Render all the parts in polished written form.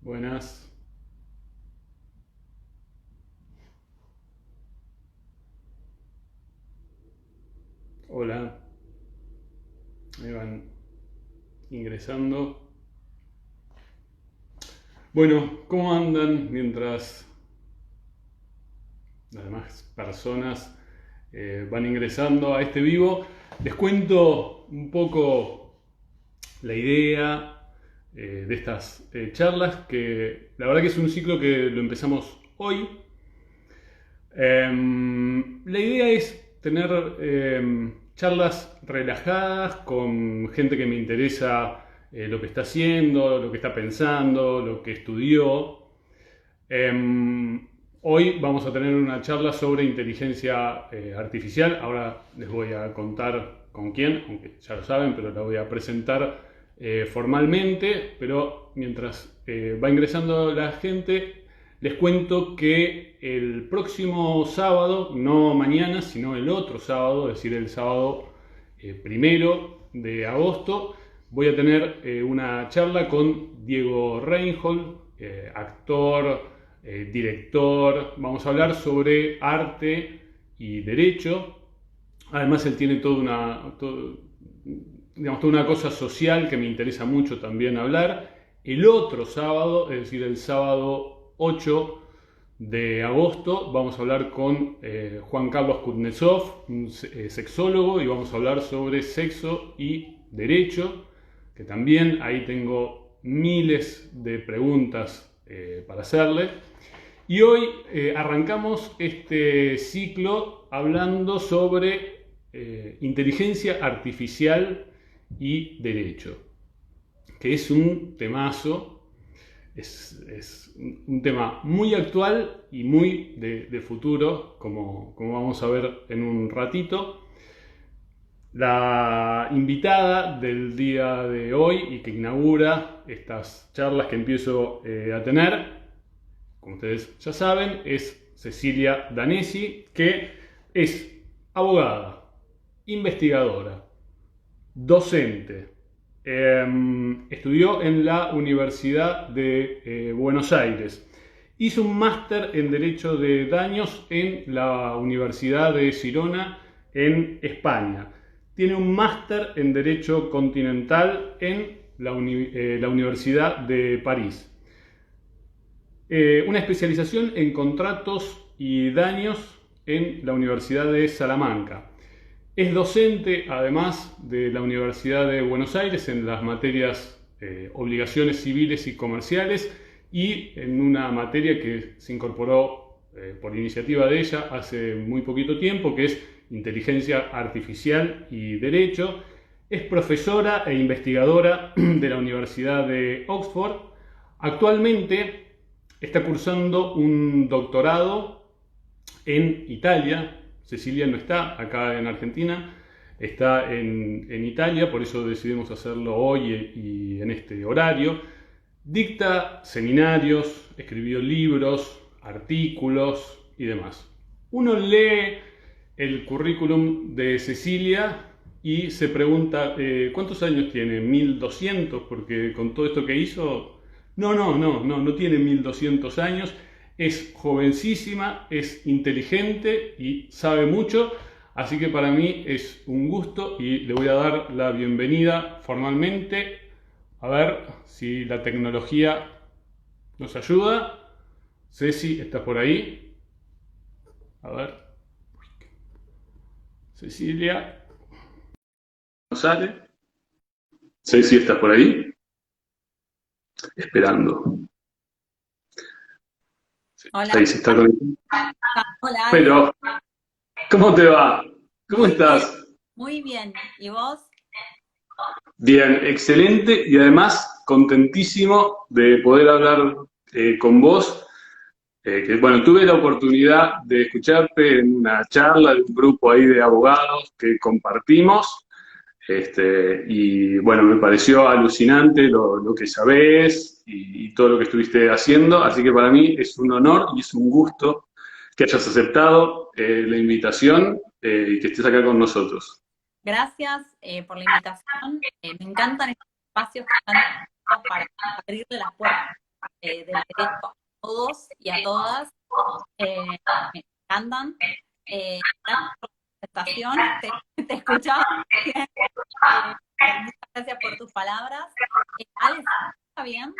Buenas. Hola. Ahí van ingresando. Bueno, ¿cómo andan mientras las demás personas van ingresando a este vivo? Les cuento un poco la idea de estas charlas, que la verdad que es un ciclo que lo empezamos hoy. La idea es tener charlas relajadas con gente que me interesa lo que está haciendo, lo que está pensando, lo que estudió. Hoy vamos a tener una charla sobre inteligencia artificial. Ahora les voy a contar con quién, aunque ya lo saben, pero la voy a presentar formalmente. Pero mientras va ingresando la gente, les cuento que el próximo sábado, no mañana, sino el otro sábado, es decir, el sábado 1 de agosto, voy a tener una charla con Diego Reinhold, actor, director. Vamos a hablar sobre arte y derecho. Además, él tiene digamos, toda una cosa social que me interesa mucho también hablar. El otro sábado, es decir, el sábado 8 de agosto, vamos a hablar con Juan Carlos Kuznetsov, un sexólogo, y vamos a hablar sobre sexo y derecho, que también ahí tengo miles de preguntas para hacerle. Y hoy arrancamos este ciclo hablando sobre inteligencia artificial y derecho, que es un temazo. Es un tema muy actual y muy de futuro, como vamos a ver en un ratito. La invitada del día de hoy y que inaugura estas charlas que empiezo a tener, como ustedes ya saben, es Cecilia Danesi, que es abogada, investigadora, docente. Estudió en la Universidad de Buenos Aires. Hizo un máster en Derecho de Daños en la Universidad de Girona, en España. Tiene un máster en Derecho Continental en la Universidad de París. Una especialización en contratos y daños en la Universidad de Salamanca. Es docente, además, de la Universidad de Buenos Aires en las materias obligaciones civiles y comerciales, y en una materia que se incorporó por iniciativa de ella hace muy poquito tiempo, que es inteligencia artificial y derecho. Es profesora e investigadora de la Universidad de Oxford. Actualmente está cursando un doctorado en Italia. Cecilia no está acá en Argentina, está en Italia, por eso decidimos hacerlo hoy y en este horario. Dicta seminarios, escribió libros, artículos y demás. Uno lee el currículum de Cecilia y se pregunta, ¿cuántos años tiene? ¿1200? Porque con todo esto que hizo, no tiene 1200 años. Es jovencísima, es inteligente y sabe mucho, así que para mí es un gusto y le voy a dar la bienvenida formalmente. A ver si la tecnología nos ayuda. Ceci, ¿estás por ahí? A ver. Cecilia. ¿No sale? Ceci, ¿estás por ahí? Esperando. Hola, Ahí se está conectando. hola Ale. Pero, ¿cómo te va? ¿Cómo Muy bien, estás? muy bien. ¿Y vos? Bien, excelente, y además contentísimo de poder hablar con vos. Que, bueno, tuve la oportunidad de escucharte en una charla de un grupo ahí de abogados que compartimos. Y bueno, me pareció alucinante lo que sabés y todo lo que estuviste haciendo, así que para mí es un honor y es un gusto que hayas aceptado la invitación y que estés acá con nosotros. Gracias por la invitación. Me encantan estos espacios que están hechos para abrirle las puertas. del derecho a todos y a todas. Me encantan. Gracias por la presentación, te escuchaba bien. Muchas gracias por tus palabras. Alex, ¿está bien?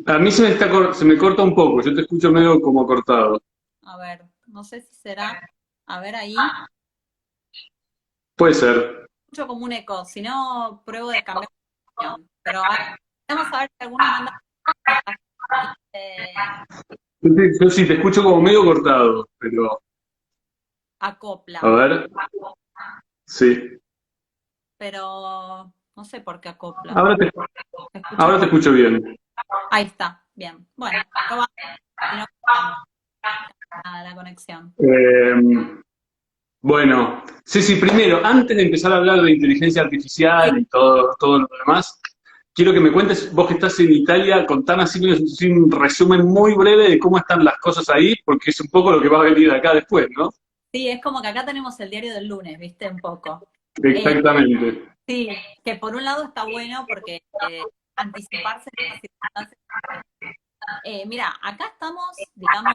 A mí se me corta un poco, yo te escucho medio como cortado. A ver, no sé si será. A ver ahí. Puede ser. Escucho como un eco, si no, pruebo de cambiar la opción. Pero vamos a ver si alguno manda Yo sí te escucho como medio cortado, pero acopla. a ver. Sí. Pero no sé por qué acopla. Ahora te, Se escucha ahora te escucho bien. Ahí está, bien. Bueno, probamos, si no cambiamos la conexión. Bueno, sí, primero, antes de empezar a hablar de inteligencia artificial y todo lo demás, quiero que me cuentes, vos que estás en Italia, contanos así un resumen muy breve de cómo están las cosas ahí, porque es un poco lo que va a venir acá después, ¿no? Sí, es como que acá tenemos el diario del lunes, ¿viste? Un poco. Exactamente. Sí, que por un lado está bueno porque anticiparse en las circunstancias. Mira, acá estamos, digamos,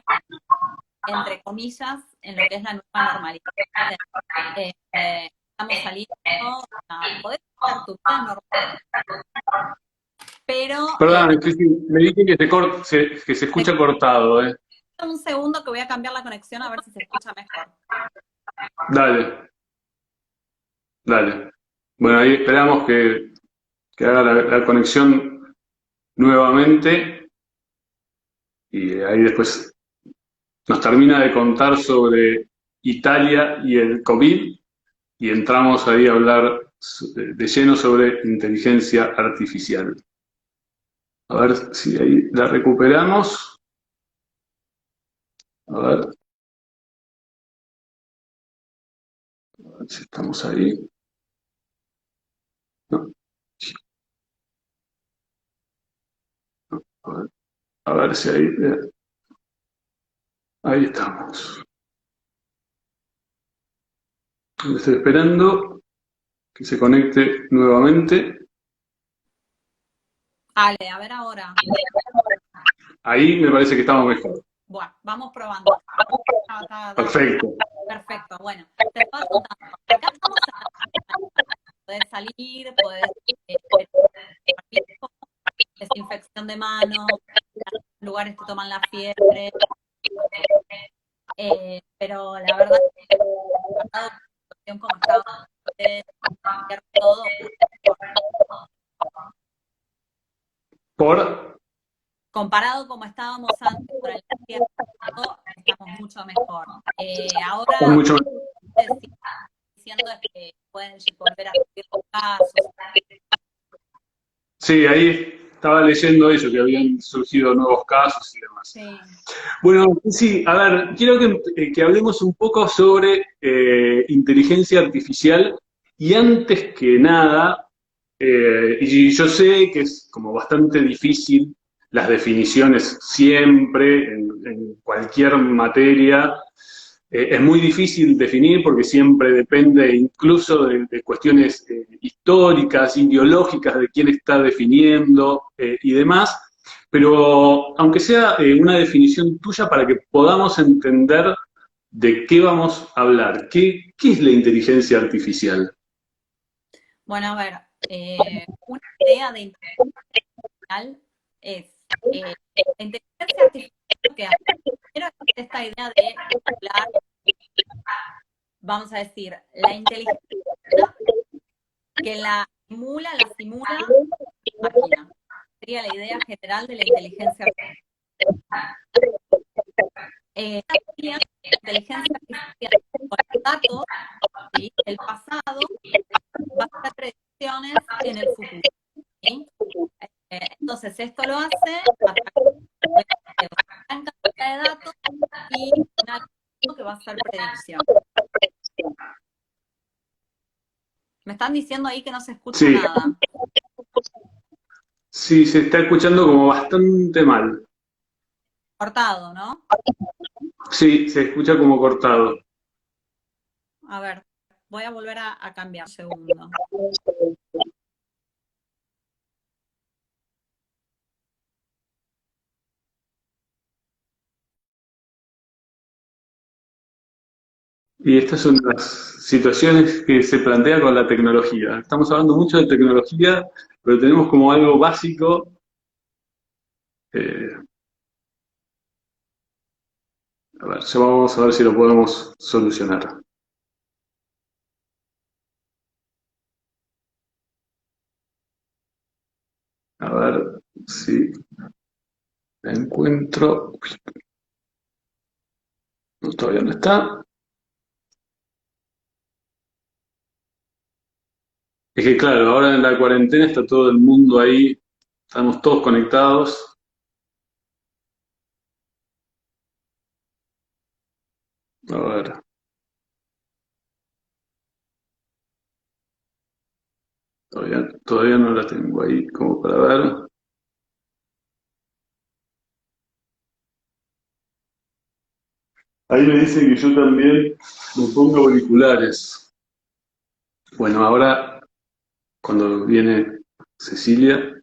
entre comillas, en lo que es la nueva normalidad. Estamos saliendo, podés hacer tu vida normal, pero Perdón, me dicen que que se escucha cortado, ¿eh? un segundo que voy a cambiar la conexión a ver si se escucha mejor. Dale, dale. Bueno, ahí esperamos que haga la conexión nuevamente y ahí después nos termina de contar sobre Italia y el COVID y entramos ahí a hablar de lleno sobre inteligencia artificial. A ver si ahí la recuperamos. A ver si estamos ahí. No, a ver si ahí, ahí estamos. Estoy esperando que se conecte nuevamente. Ale, a ver ahora. Ahí me parece que estamos mejor. Bueno, vamos probando. Perfecto. Perfecto, bueno, te estaba contando. Acá estamos podés salir, podés desinfección de manos, lugares te toman la fiebre, pero la verdad es que comparado con la situación como estaba todo, Por comparado como estábamos antes con el encierro, estamos mucho mejor. Ahora, mucho. diciendo es que pueden volver a subir los casos. Sí, ahí estaba leyendo eso, que habían surgido nuevos casos y demás. Sí. Bueno, sí, a ver, quiero que hablemos un poco sobre inteligencia artificial y antes que nada, y yo sé que es como bastante difícil las definiciones siempre, en cualquier materia, es muy difícil definir porque siempre depende incluso de cuestiones históricas, ideológicas, de quién está definiendo y demás, pero aunque sea una definición tuya para que podamos entender de qué vamos a hablar, qué es la inteligencia artificial? Bueno, a ver, una idea de inteligencia artificial es la inteligencia artificial que hace. Primero es esta idea de hablar, vamos a decir, la inteligencia que la simula la máquina. Sería la idea general de la inteligencia artificial. La inteligencia artificial con los datos, ¿sí?, del pasado va a hacer predicciones en el futuro. ¿Sí? Entonces, esto lo hace a través de una gran cantidad de datos y un algoritmo que va a hacer predicción. Me están diciendo ahí que no se escucha nada. Sí, se está escuchando como bastante mal. Cortado, ¿no? Sí, se escucha como cortado. A ver, voy a volver a cambiar un segundo. A Y estas son las situaciones que se plantean con la tecnología. Estamos hablando mucho de tecnología, pero tenemos como algo básico. eh, a ver, ya vamos a ver si lo podemos solucionar. A ver si la encuentro. No, todavía no está. Es que claro, ahora en la cuarentena está todo el mundo ahí, estamos todos conectados. A ver, todavía no la tengo ahí como para ver. Ahí me dice que yo también me pongo auriculares. Bueno, ahora cuando viene Cecilia,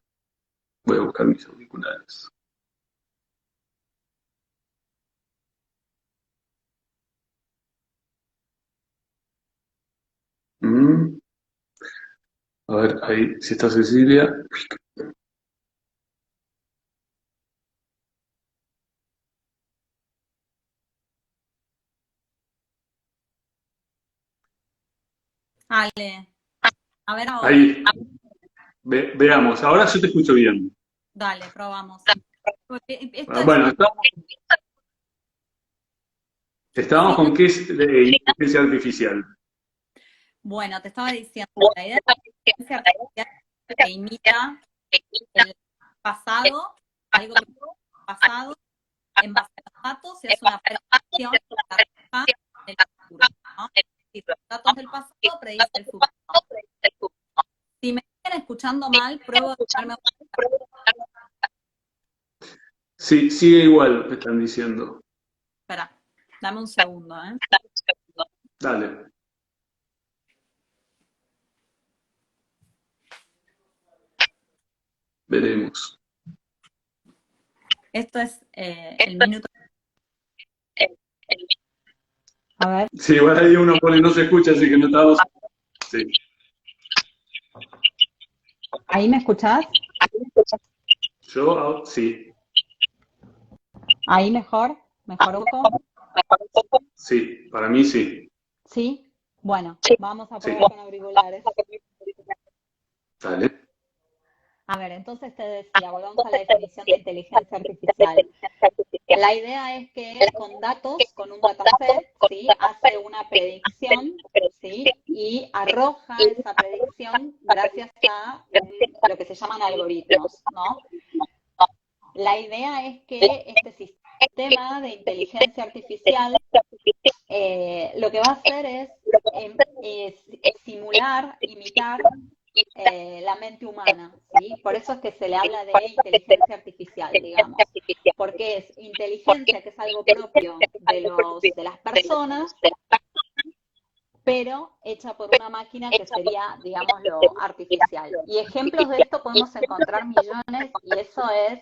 voy a buscar mis auriculares. Mm, a ver, ahí, si está Cecilia. Ale, a ver ahora. Ahí, veamos, ahora yo te escucho bien. Dale, probamos. Porque esto Ah, es bueno, una... estábamos Sí, con qué es de inteligencia artificial. bueno, te estaba diciendo, la idea de la inteligencia artificial que imita el pasado, algo que pasado, en base a los datos se hace una predicción de la del futuro, ¿no? Si los datos del pasado predice el futuro. Si me siguen escuchando mal, pruebo de darme... Sí, sigue igual, me están diciendo. Espera, dame un segundo, ¿eh? Dale. Veremos. Esto es el minuto. A ver. Sí, igual ahí uno pone no se escucha, así que no estamos. Sí. ¿Ahí me escuchás? Yo, sí, ¿Ahí mejor? ¿Mejor un poco? sí, para mí sí. ¿Sí? Bueno, vamos a Sí. probar con auriculares. Dale. A ver, entonces te decía, volvamos a la definición de inteligencia artificial. La idea es que con datos, con un dataset, ¿sí? Hace una predicción, ¿sí? Y arroja esa predicción gracias a lo que se llaman algoritmos, ¿no? La idea es que este sistema de inteligencia artificial lo que va a hacer es simular, imitar la mente humana, ¿sí? Por eso es que se le habla de inteligencia artificial, digamos, porque es inteligencia que es algo propio de las personas, pero hecha por una máquina que sería, digámoslo, artificial. Y ejemplos de esto podemos encontrar millones y eso es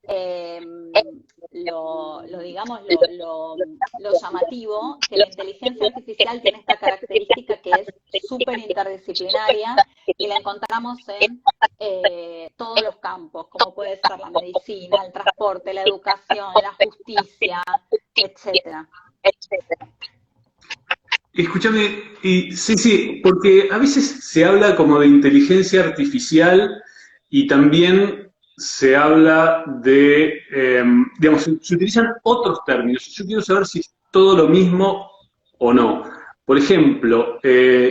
eh, lo llamativo, que la inteligencia artificial tiene esta característica que es súper interdisciplinaria y la encontramos en todos los campos, como puede ser la medicina, el transporte, la educación, la justicia, etcétera. Escúchame, y sí, sí, porque a veces se habla como de inteligencia artificial y también se habla de, digamos, se utilizan otros términos. Yo quiero saber si es todo lo mismo o no. Por ejemplo,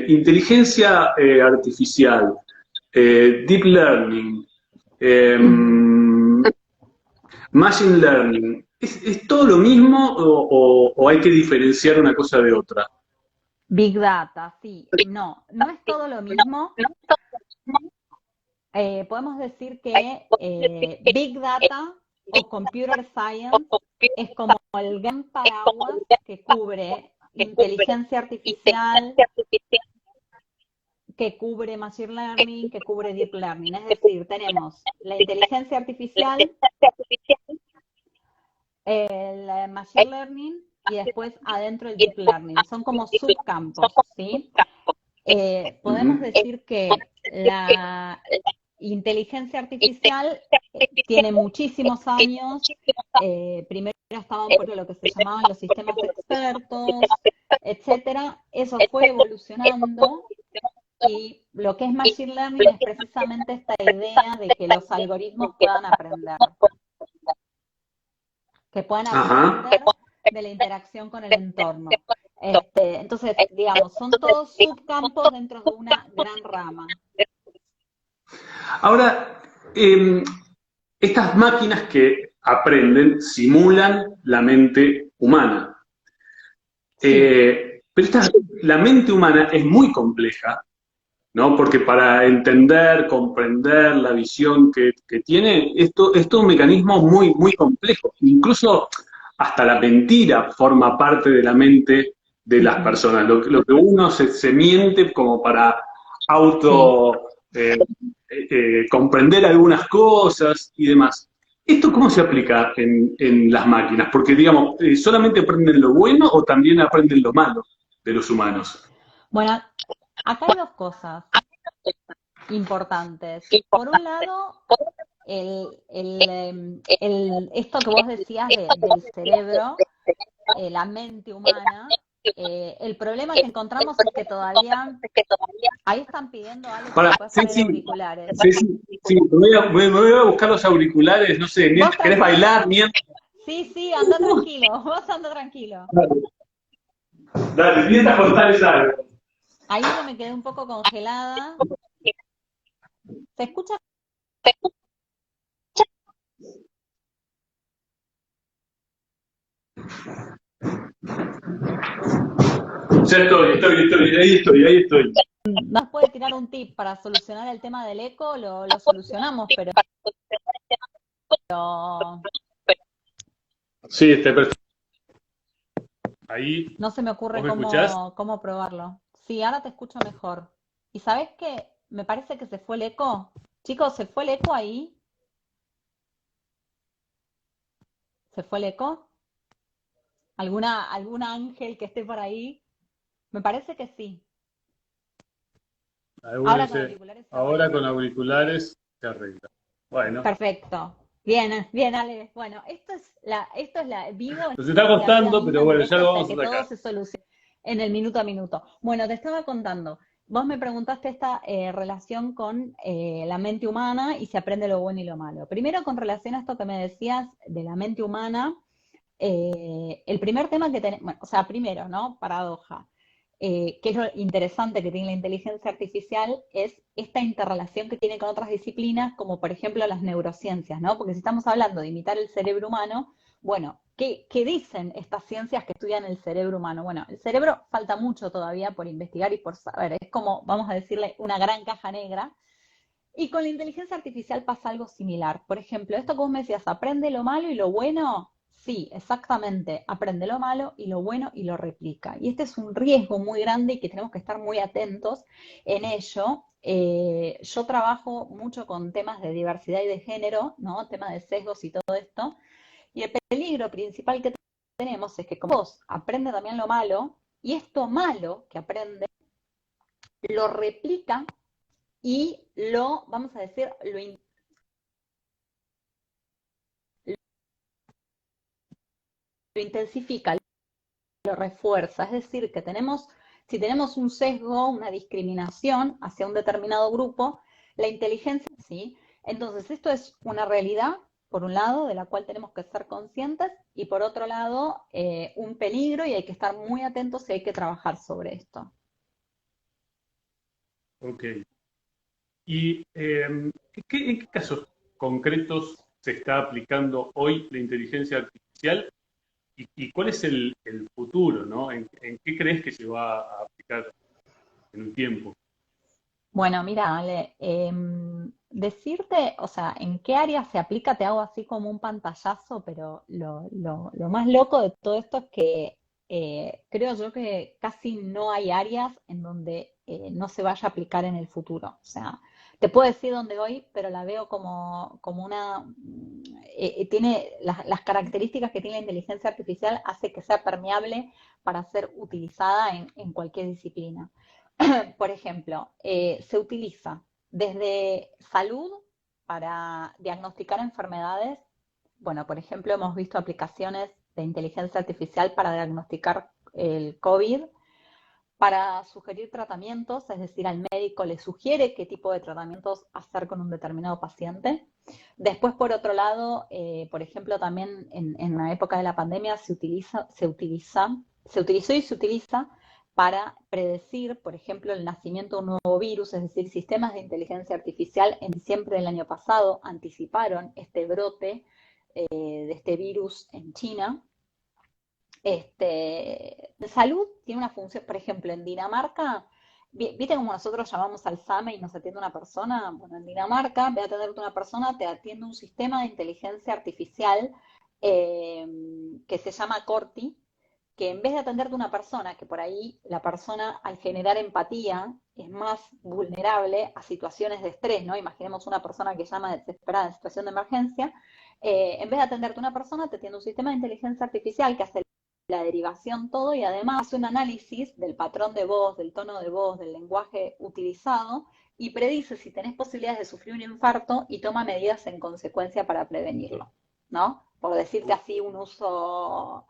inteligencia artificial, deep learning, machine learning. ¿Es todo lo mismo o hay que diferenciar una cosa de otra? Big Data, sí, no es todo lo mismo. Podemos decir que Big Data o Computer Science es como el gran paraguas que cubre inteligencia artificial, que cubre Machine Learning, que cubre Deep Learning. Es decir, tenemos la inteligencia artificial, el Machine Learning y después adentro el Deep Learning. Son como subcampos, ¿sí? Podemos decir que la inteligencia artificial tiene muchísimos años. Primero estaban por lo que se llamaban los sistemas expertos, etcétera. Eso fue evolucionando y lo que es Machine Learning es precisamente esta idea de que los algoritmos puedan aprender, de la interacción con el entorno. Entonces, digamos, son todos subcampos dentro de una gran rama. Ahora, estas máquinas que aprenden simulan la mente humana. Pero la mente humana es muy compleja, ¿no? Porque para entender, comprender la visión que tiene, esto es un mecanismo muy, muy complejo. Incluso hasta la mentira forma parte de la mente de las personas. Lo que uno se miente como para comprender algunas cosas y demás. ¿Esto cómo se aplica en las máquinas? Porque, digamos, ¿solamente aprenden lo bueno o también aprenden lo malo de los humanos? Bueno, acá hay dos cosas importantes. Por un lado, esto que vos decías del cerebro, la mente humana, el problema que encontramos es que todavía ahí están pidiendo algo que puedes poner auriculares. Sí, me voy a buscar los auriculares, no sé, ¿querés bailar? Sí, anda tranquilo, vos anda tranquilo. Dale, mientras contales algo. Ahí yo me quedé un poco congelada. ¿Se escucha? Ya ahí estoy. ¿Nos puede tirar un tip para solucionar el tema del eco? Lo solucionamos, pero... Sí, perfecto. Ahí. No se me ocurre cómo probarlo. Sí, ahora te escucho mejor. ¿Y sabes qué? Me parece que se fue el eco. Chicos, ¿se fue el eco ahí? ¿Se fue el eco? ¿Algún ángel que esté por ahí? Me parece que sí. Ahora con auriculares se arregla. Bueno. Perfecto. Bien, bien, Ale. Bueno, esto es vivo. Nos está costando, pero bueno, ya lo vamos a sacar. Todo se soluciona en el minuto a minuto. Bueno, te estaba contando. Vos me preguntaste esta relación con la mente humana y se aprende lo bueno y lo malo. Primero, con relación a esto que me decías de la mente humana, el primer tema que tenemos, bueno, o sea, primero, ¿no? Paradoja. Que es lo interesante que tiene la inteligencia artificial, es esta interrelación que tiene con otras disciplinas, como por ejemplo las neurociencias, ¿no? Porque si estamos hablando de imitar el cerebro humano, bueno, ¿qué dicen estas ciencias que estudian el cerebro humano? Bueno, el cerebro falta mucho todavía por investigar y por saber, es como, vamos a decirle, una gran caja negra. Y con la inteligencia artificial pasa algo similar. Por ejemplo, esto que vos me decías, aprende lo malo y lo bueno. Sí, exactamente. Aprende lo malo y lo bueno y lo replica. Y este es un riesgo muy grande y que tenemos que estar muy atentos en ello. Yo trabajo mucho con temas de diversidad y de género, ¿no? Temas de sesgos y todo esto. Y el peligro principal que tenemos es que como vos aprende también lo malo, y esto malo que aprende lo replica y vamos a decir, lo intensifica, lo refuerza. Es decir, que si tenemos un sesgo, una discriminación hacia un determinado grupo, la inteligencia, ¿sí? Entonces, esto es una realidad, por un lado, de la cual tenemos que ser conscientes, y por otro lado, un peligro, y hay que estar muy atentos y hay que trabajar sobre esto. Ok. ¿Y en qué casos concretos se está aplicando hoy la inteligencia artificial? ¿Y cuál es el futuro, ¿no? ¿En qué crees que se va a aplicar en un tiempo? Bueno, mira, Ale, decirte, o sea, en qué área se aplica, te hago así como un pantallazo, pero lo más loco de todo esto es que creo yo que casi no hay áreas en donde no se vaya a aplicar en el futuro. O sea, te puedo decir dónde voy, pero la veo como una tiene las características que tiene la inteligencia artificial hace que sea permeable para ser utilizada en cualquier disciplina. Por ejemplo, se utiliza desde salud para diagnosticar enfermedades. Bueno, por ejemplo, hemos visto aplicaciones de inteligencia artificial para diagnosticar el COVID, para sugerir tratamientos, es decir, al médico le sugiere qué tipo de tratamientos hacer con un determinado paciente. Después, por otro lado, por ejemplo, también en la época de la pandemia se utilizó y se utiliza para predecir, por ejemplo, el nacimiento de un nuevo virus, es decir, sistemas de inteligencia artificial en diciembre del año pasado anticiparon este brote de este virus en China. Salud tiene una función, por ejemplo, en Dinamarca, ¿viste cómo nosotros llamamos al SAME y nos atiende una persona? Bueno, en Dinamarca, en vez de atenderte una persona, te atiende un sistema de inteligencia artificial eh, que se llama Corti, que en vez de atenderte una persona, que por ahí la persona al generar empatía es más vulnerable a situaciones de estrés, ¿no? Imaginemos una persona que llama desesperada en situación de emergencia, en vez de atenderte una persona, te atiende un sistema de inteligencia artificial que hace la derivación, todo, y además hace un análisis del patrón de voz, del tono de voz, del lenguaje utilizado y predice si tenés posibilidades de sufrir un infarto y toma medidas en consecuencia para prevenirlo, ¿no? Por decirte así, un uso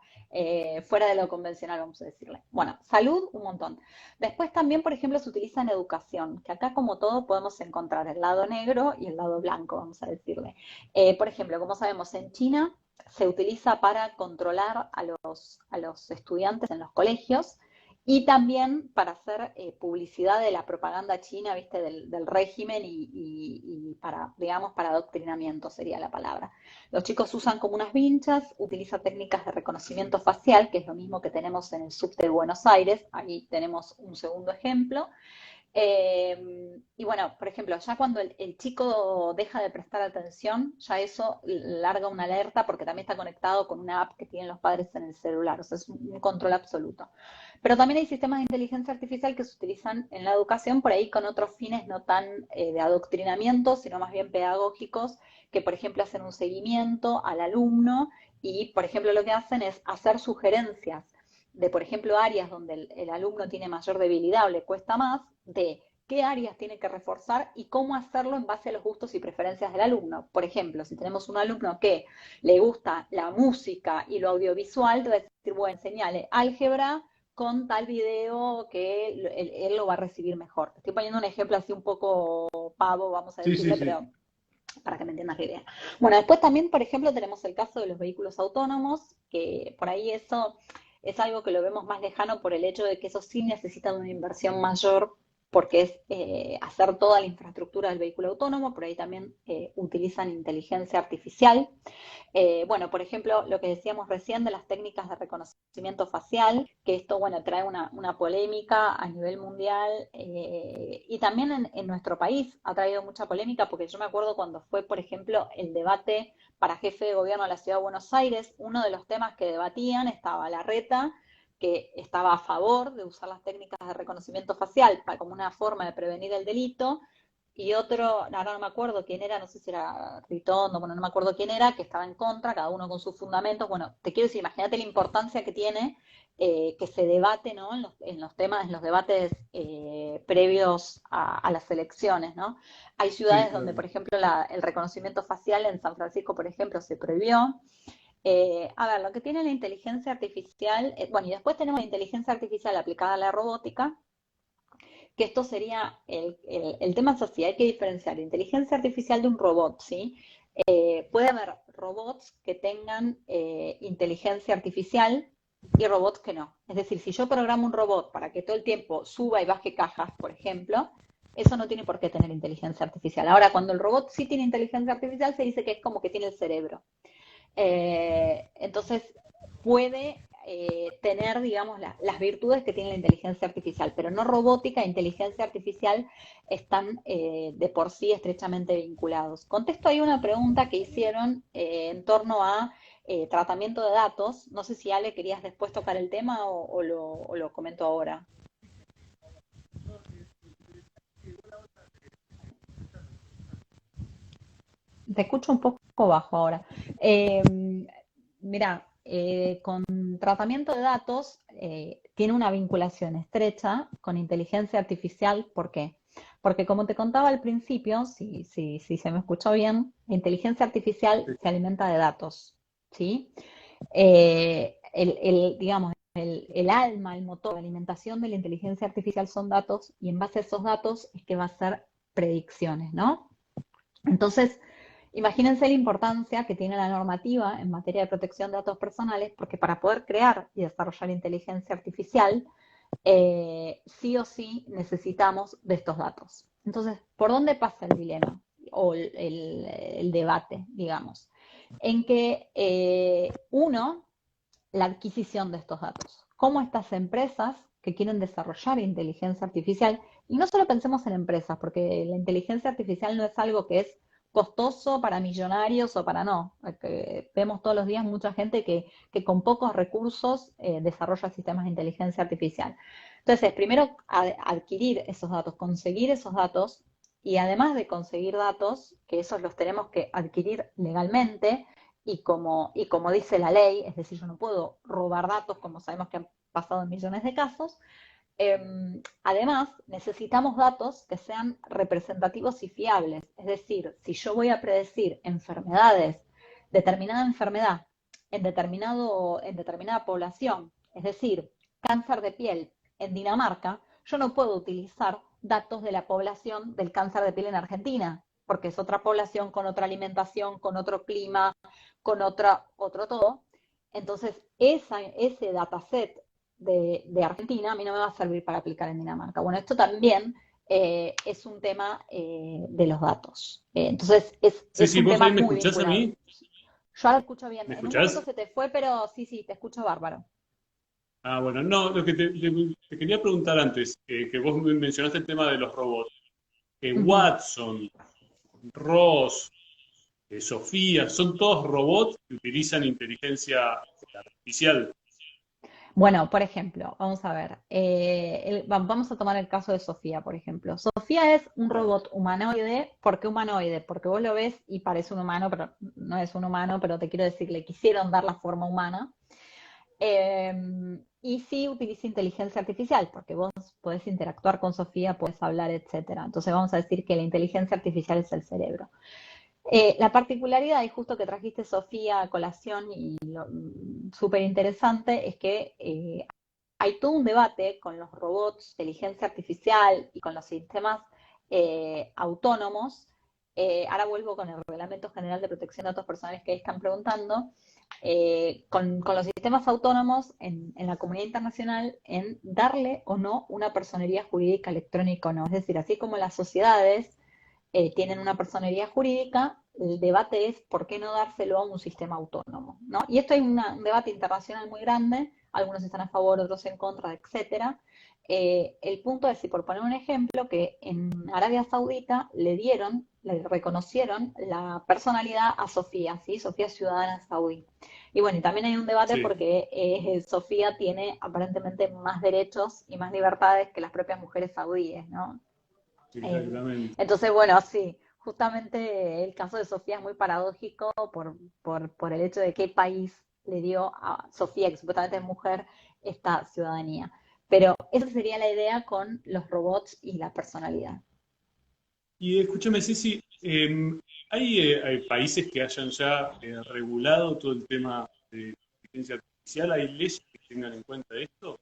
fuera de lo convencional, vamos a decirle. Bueno, salud, un montón. Después también, por ejemplo, se utiliza en educación, que acá como todo podemos encontrar el lado negro y el lado blanco, vamos a decirle. Por ejemplo, como sabemos, en China se utiliza para controlar a los estudiantes en los colegios y también para hacer publicidad de la propaganda china, ¿viste? Del régimen y para, digamos, para adoctrinamiento sería la palabra. Los chicos usan como unas vinchas, utilizan técnicas de reconocimiento facial, que es lo mismo que tenemos en el subte de Buenos Aires, ahí tenemos un segundo ejemplo, y bueno, por ejemplo, ya cuando el chico deja de prestar atención, ya eso larga una alerta porque también está conectado con una app que tienen los padres en el celular, o sea, es un control absoluto. Pero también hay sistemas de inteligencia artificial que se utilizan en la educación por ahí con otros fines no tan de adoctrinamiento, sino más bien pedagógicos, que por ejemplo hacen un seguimiento al alumno y por ejemplo lo que hacen es hacer sugerencias de, por ejemplo, áreas donde el alumno tiene mayor debilidad o le cuesta más, de qué áreas tiene que reforzar y cómo hacerlo en base a los gustos y preferencias del alumno. Por ejemplo, si tenemos un alumno que le gusta la música y lo audiovisual, te va a decir, bueno, enseñale álgebra con tal video que él lo va a recibir mejor. Estoy poniendo un ejemplo así un poco pavo, vamos a Sí, sí, decirle, sí. pero para que me entiendas la idea. Bueno, después también, por ejemplo, tenemos el caso de los vehículos autónomos, que por ahí eso es algo que lo vemos más lejano por el hecho de que eso sí necesita una inversión mayor, porque es hacer toda la infraestructura del vehículo autónomo, por ahí también utilizan inteligencia artificial. Bueno, por ejemplo, lo que decíamos recién de las técnicas de reconocimiento facial, que esto, bueno, trae una polémica a nivel mundial y también en nuestro país ha traído mucha polémica porque yo me acuerdo cuando fue, por ejemplo, el debate para jefe de gobierno de la Ciudad de Buenos Aires, uno de los temas que debatían estaba Larreta, que estaba a favor de usar las técnicas de reconocimiento facial como una forma de prevenir el delito, y otro, ahora no me acuerdo quién era, no sé si era Ritondo, bueno, no me acuerdo quién era, que estaba en contra, cada uno con sus fundamentos. Bueno, te quiero decir, imagínate la importancia que tiene que se debate, ¿no? En los temas, en los debates previos a las elecciones, ¿no? Hay Sí, ciudades donde, claro. por ejemplo, el reconocimiento facial en San Francisco, por ejemplo, se prohibió. A ver, lo que tiene la inteligencia artificial, bueno, y después tenemos la inteligencia artificial aplicada a la robótica, que esto sería el tema es así, hay que diferenciar inteligencia artificial de un robot, ¿sí? Puede haber robots que tengan inteligencia artificial y robots que no. Es decir, si yo programo un robot para que todo el tiempo suba y baje cajas, por ejemplo, eso no tiene por qué tener inteligencia artificial. Ahora, cuando el robot sí tiene inteligencia artificial, se dice que es como que tiene el cerebro. Entonces, puede tener, digamos, las virtudes que tiene la inteligencia artificial, pero no robótica e inteligencia artificial están de por sí estrechamente vinculados. Contesto ahí una pregunta que hicieron en torno a tratamiento de datos. No sé si Ale querías después tocar el tema o lo comento ahora. Te escucho un poco. poco bajo ahora. Mira, con tratamiento de datos tiene una vinculación estrecha con inteligencia artificial. ¿Por qué? Porque como te contaba al principio, si se me escuchó bien, la inteligencia artificial se alimenta de datos, ¿sí? Digamos, el alma, el motor, la alimentación de la inteligencia artificial son datos y en base a esos datos es que va a hacer predicciones, ¿no? Entonces, imagínense la importancia que tiene la normativa en materia de protección de datos personales, porque para poder crear y desarrollar inteligencia artificial, sí o sí necesitamos de estos datos. Entonces, ¿por dónde pasa el dilema o el debate, digamos? En que uno, la adquisición de estos datos. Cómo estas empresas que quieren desarrollar inteligencia artificial, y no solo pensemos en empresas, porque la inteligencia artificial no es algo que es costoso para millonarios o para no. Vemos todos los días mucha gente que con pocos recursos desarrolla sistemas de inteligencia artificial. Entonces, primero adquirir esos datos, conseguir esos datos, y además de conseguir datos, que esos los tenemos que adquirir legalmente, y como dice la ley, es decir, yo no puedo robar datos como sabemos que han pasado en millones de casos. Además, necesitamos datos que sean representativos y fiables. Es decir, si yo voy a predecir enfermedades, determinada enfermedad en determinada población, es decir, cáncer de piel en Dinamarca, yo no puedo utilizar datos de la población del cáncer de piel en Argentina, porque es otra población con otra alimentación, con otro clima, con otro todo. Entonces, ese dataset de Argentina a mí no me va a servir para aplicar en Dinamarca. Bueno, esto también es un tema de los datos. Entonces, Sí, es sí, un vos ahí tema me muy escuchás a vinculado. mí. Yo ahora escucho bien. ¿Me En un momento escuchás? se te fue, pero sí, sí, te escucho bárbaro. Ah, bueno, no, lo que te quería preguntar antes, que vos mencionaste el tema de los robots. Ujú. Watson, Ross, Sofía, son todos robots que utilizan inteligencia artificial. Bueno, por ejemplo, vamos a ver, vamos a tomar el caso de Sofía, por ejemplo. Sofía es un Claro. robot humanoide. ¿Por qué humanoide? Porque vos lo ves y parece un humano, pero no es un humano, pero te quiero decir, le quisieron dar la forma humana. Y sí utiliza inteligencia artificial, porque vos podés interactuar con Sofía, podés hablar, etcétera. Entonces vamos a decir que la inteligencia artificial es el cerebro. La particularidad, y justo que trajiste Sofía a colación, y lo súper interesante, es que hay todo un debate con los robots, inteligencia artificial y con los sistemas autónomos. Ahora vuelvo con el Reglamento General de Protección de Datos Personales que ahí están preguntando. Con los sistemas autónomos en la comunidad internacional en darle o no una personería jurídica electrónica o no. Es decir, así como las sociedades tienen una personería jurídica, el debate es por qué no dárselo a un sistema autónomo, ¿no? Y esto hay un debate internacional muy grande, algunos están a favor, otros en contra, etcétera. El punto es, si por poner un ejemplo, que en Arabia Saudita le reconocieron la personalidad a Sofía, ¿sí? Sofía es ciudadana saudí. Y bueno, y también hay un debate Sí, porque Sofía tiene aparentemente más derechos y más libertades que las propias mujeres saudíes, ¿no? Eh, exactamente. entonces, bueno, sí, justamente el caso de Sofía es muy paradójico por el hecho de qué país le dio a Sofía, que supuestamente es mujer, esta ciudadanía. Pero esa sería la idea con los robots y la personalidad. Y escúchame, Ceci, hay países que hayan ya regulado todo el tema de inteligencia artificial? ¿Hay leyes que tengan en cuenta esto?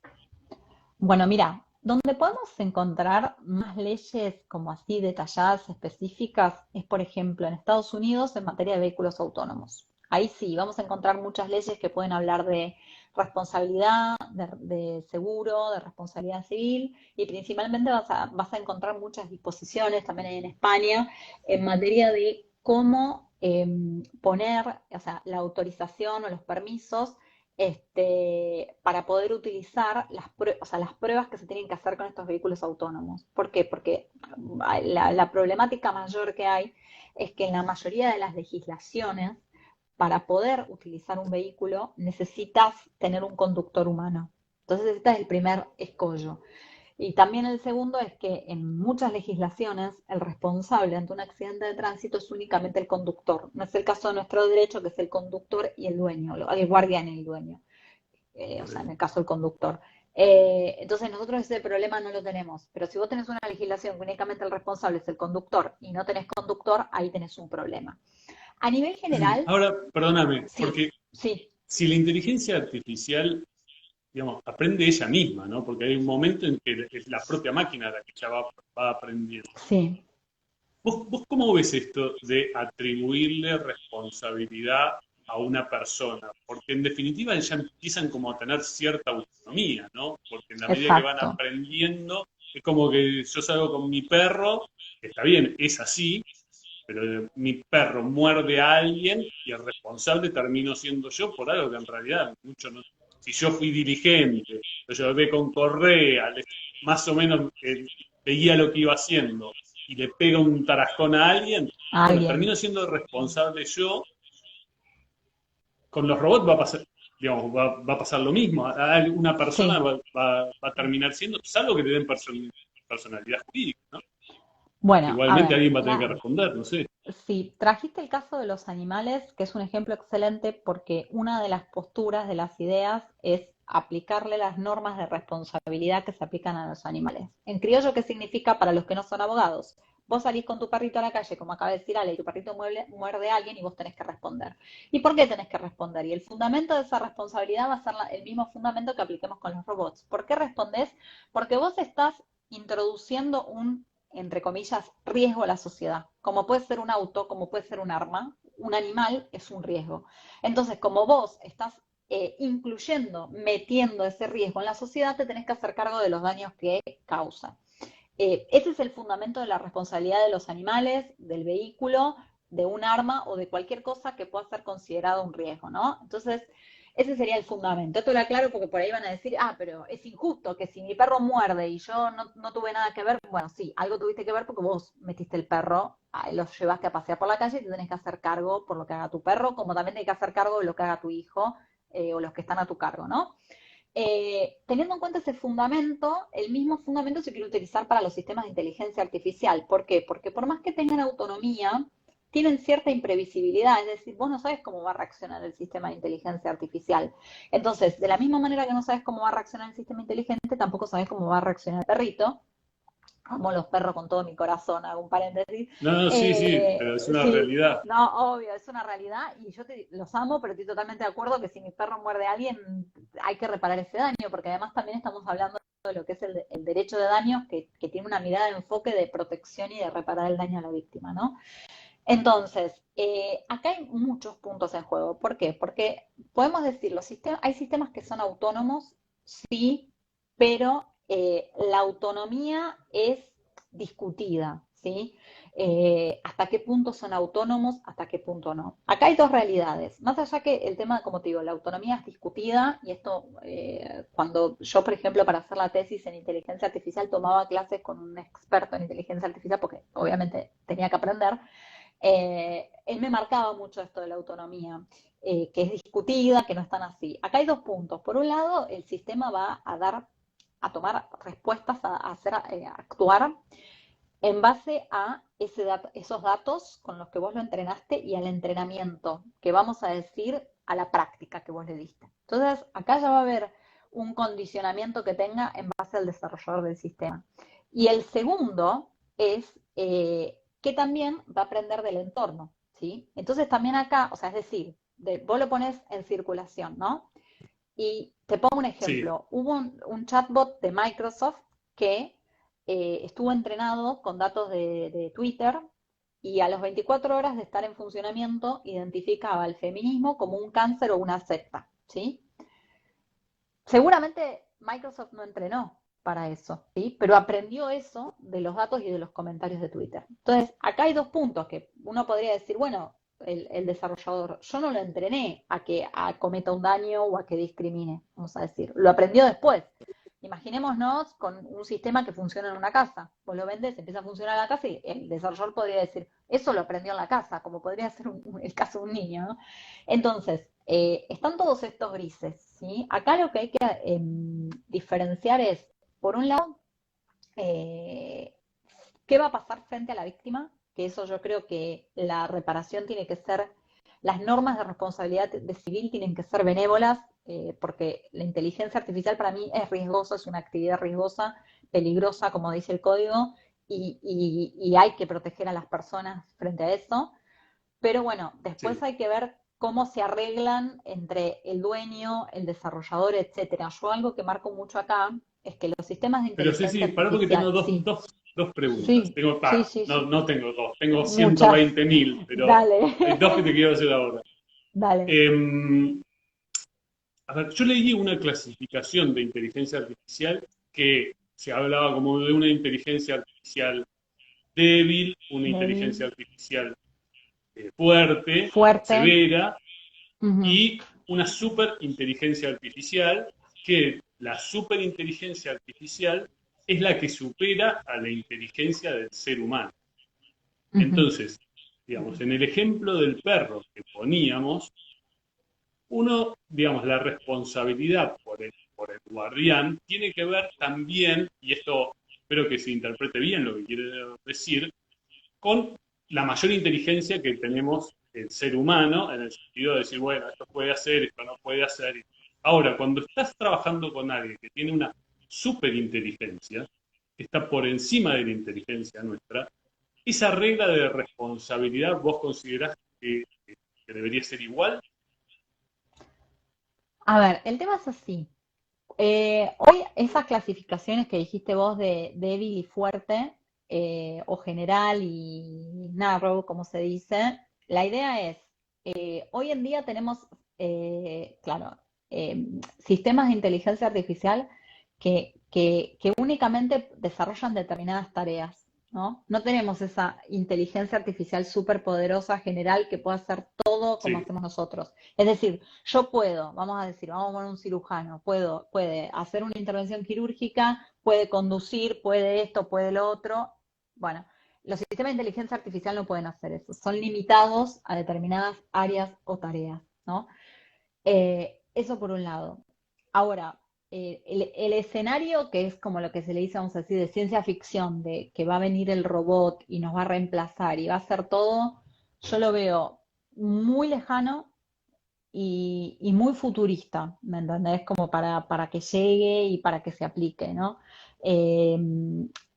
Bueno, mira, donde podemos encontrar más leyes como así detalladas, específicas, es por ejemplo en Estados Unidos en materia de vehículos autónomos. Ahí sí, vamos a encontrar muchas leyes que pueden hablar de responsabilidad, de seguro, de responsabilidad civil, y principalmente vas a encontrar muchas disposiciones, también hay en España, en materia de cómo poner, o sea, la autorización o los permisos para poder utilizar o sea, las pruebas que se tienen que hacer con estos vehículos autónomos. ¿Por qué? Porque la problemática mayor que hay es que en la mayoría de las legislaciones, para poder utilizar un vehículo, necesitas tener un conductor humano. Entonces, este es el primer escollo. Y también el segundo es que en muchas legislaciones el responsable ante un accidente de tránsito es únicamente el conductor. No es el caso de nuestro derecho, que es el conductor y el dueño, el guardián y el dueño. O sea, en el caso del conductor. Entonces nosotros ese problema no lo tenemos, pero si vos tenés una legislación que únicamente el responsable es el conductor y no tenés conductor, ahí tenés un problema. A nivel general, Ahora, perdóname, sí, porque sí, si la inteligencia artificial, digamos, aprende ella misma, ¿no? Porque hay un momento en que es la propia máquina la que ya va aprendiendo. sí, ¿Vos cómo ves esto de atribuirle responsabilidad a una persona? Porque en definitiva ya empiezan como a tener cierta autonomía, ¿no? Porque en la medida que van exacto. aprendiendo, es como que yo salgo con mi perro, que está bien, es así, pero mi perro muerde a alguien y el responsable termino siendo yo por algo que en realidad mucho no. Si yo fui dirigente, lo llevé con correa, más o menos veía lo que iba haciendo y le pega un tarascón a alguien, A bueno, alguien. termino siendo responsable yo. Con los robots va a pasar, digamos, va a pasar lo mismo. Una persona Sí. va a terminar siendo, salvo que te den personalidad jurídica, ¿no? Bueno, a Igualmente ver, alguien va a tener que responder, no sé. si trajiste el caso de los animales, que es un ejemplo excelente porque una de las posturas de las ideas es aplicarle las normas de responsabilidad que se aplican a los animales. En criollo, ¿qué significa para los que no son abogados? Vos salís con tu perrito a la calle, como acaba de decir Ale, y tu perrito muerde a alguien y vos tenés que responder. ¿Y por qué tenés que responder? Y el fundamento de esa responsabilidad va a ser el mismo fundamento que apliquemos con los robots. ¿Por qué respondés? Porque vos estás introduciendo un, entre comillas, riesgo a la sociedad. Como puede ser un auto, como puede ser un arma, un animal es un riesgo. Entonces, como vos estás incluyendo, metiendo ese riesgo en la sociedad, te tenés que hacer cargo de los daños que causa. Ese es el fundamento de la responsabilidad de los animales, del vehículo, de un arma o de cualquier cosa que pueda ser considerado un riesgo, ¿no? Entonces, ese sería el fundamento. Esto lo aclaro porque por ahí van a decir, ah, pero es injusto que si mi perro muerde y yo no tuve nada que ver, bueno, sí, algo tuviste que ver porque vos metiste el perro, lo llevaste a pasear por la calle y te tenés que hacer cargo por lo que haga tu perro, como también tenés que hacer cargo de lo que haga tu hijo o los que están a tu cargo, ¿no? Teniendo en cuenta ese fundamento, el mismo fundamento se quiere utilizar para los sistemas de inteligencia artificial. ¿Por qué? Porque por más que tengan autonomía, tienen cierta imprevisibilidad, es decir, vos no sabes cómo va a reaccionar el sistema de inteligencia artificial. Entonces, de la misma manera que no sabes cómo va a reaccionar el sistema inteligente, tampoco sabes cómo va a reaccionar el perrito. Amo los perros con todo mi corazón, hago un paréntesis. No, no, sí, sí, pero es una Sí, realidad. no, obvio, es una realidad y yo los amo, pero estoy totalmente de acuerdo que si mi perro muerde a alguien hay que reparar ese daño, porque además también estamos hablando de lo que es el derecho de daños, que tiene una mirada de enfoque de protección y de reparar el daño a la víctima, ¿no? Entonces, acá hay muchos puntos en juego. ¿Por qué? Porque podemos decir, hay sistemas que son autónomos, sí, pero la autonomía es discutida, ¿sí? ¿Hasta qué punto son autónomos, hasta qué punto no? Acá hay dos realidades. Más allá que el tema, como te digo, la autonomía es discutida, y esto, cuando yo, por ejemplo, para hacer la tesis en inteligencia artificial, tomaba clases con un experto en inteligencia artificial, porque obviamente tenía que aprender, él me marcaba mucho esto de la autonomía, que es discutida, que no es tan así. Acá hay dos puntos. Por un lado, el sistema va a tomar respuestas, a hacer, a actuar en base a esos datos con los que vos lo entrenaste y al entrenamiento, que vamos a decir a la práctica que vos le diste. Entonces, acá ya va a haber un condicionamiento que tenga en base al desarrollador del sistema. Y el segundo es que también va a aprender del entorno, ¿sí? Entonces también acá, o sea, es decir, vos lo pones en circulación, ¿no? Y te pongo un Sí. ejemplo. Hubo un chatbot de Microsoft que estuvo entrenado con datos de Twitter y a las 24 horas de estar en funcionamiento identificaba el feminismo como un cáncer o una secta, ¿sí? Seguramente Microsoft no entrenó para eso, ¿sí? Pero aprendió eso de los datos y de los comentarios de Twitter. Entonces, acá hay dos puntos que uno podría decir, bueno, el desarrollador, yo no lo entrené a que cometa un daño o a que discrimine, vamos a decir, lo aprendió después. Imaginémonos con un sistema que funciona en una casa. Vos lo vendés, empieza a funcionar en la casa y el desarrollador podría decir, eso lo aprendió en la casa, como podría ser el caso de un niño, ¿no? Entonces, están todos estos grises, ¿sí? Acá lo que hay que diferenciar es, por un lado, Eh, ¿Qué va a pasar frente a la víctima? Que eso yo creo que la reparación tiene que ser, las normas de responsabilidad de civil tienen que ser benévolas, porque la inteligencia artificial para mí es riesgosa, es una actividad riesgosa, peligrosa, como dice el código, y hay que proteger a las personas frente a eso. Pero bueno, después Sí. hay que ver cómo se arreglan entre el dueño, el desarrollador, etcétera. Yo algo que marco mucho acá es que los sistemas de Pero inteligencia Ceci, pará porque tengo artificial, sí, dos preguntas. sí, sí, sí, No, sí, no tengo dos, tengo muchas. 120.000, pero Dale, hay dos que te quiero hacer ahora. dale. Em, a ver, yo leí una clasificación de inteligencia artificial que se hablaba como de una inteligencia artificial débil, una inteligencia Débil, artificial fuerte, fuerte. severa, Ujú, y una superinteligencia artificial, que la superinteligencia artificial es la que supera a la inteligencia del ser humano. ujú. Entonces, digamos, en el ejemplo del perro que poníamos, uno, digamos, la responsabilidad por el guardián tiene que ver también, y esto espero que se interprete bien lo que quiere decir, con la mayor inteligencia que tenemos el ser humano, en el sentido de decir, bueno, esto puede hacer, esto no puede hacer. Ahora, cuando estás trabajando con alguien que tiene una superinteligencia, que está por encima de la inteligencia nuestra, esa regla de responsabilidad vos considerás que debería ser igual. A ver, el tema es así. Hoy esas clasificaciones que dijiste vos de débil y fuerte, o general y narrow, como se dice, la idea es, hoy en día tenemos, claro, sistemas de inteligencia artificial que únicamente desarrollan determinadas tareas, ¿no? No tenemos esa inteligencia artificial súper poderosa general que pueda hacer todo como Sí, hacemos nosotros. Es decir, yo puedo, vamos a decir, vamos a poner un cirujano, puede hacer una intervención quirúrgica, puede conducir, puede esto, puede lo otro. Bueno, los sistemas de inteligencia artificial no pueden hacer eso, son limitados a determinadas áreas o tareas, ¿no? Eso por un lado. Ahora, el escenario que es como lo que se le dice, vamos a decir, de ciencia ficción, de que va a venir el robot y nos va a reemplazar y va a hacer todo, yo lo veo muy lejano y muy futurista, ¿me entendés? Como para que llegue y para que se aplique, ¿no? Eh,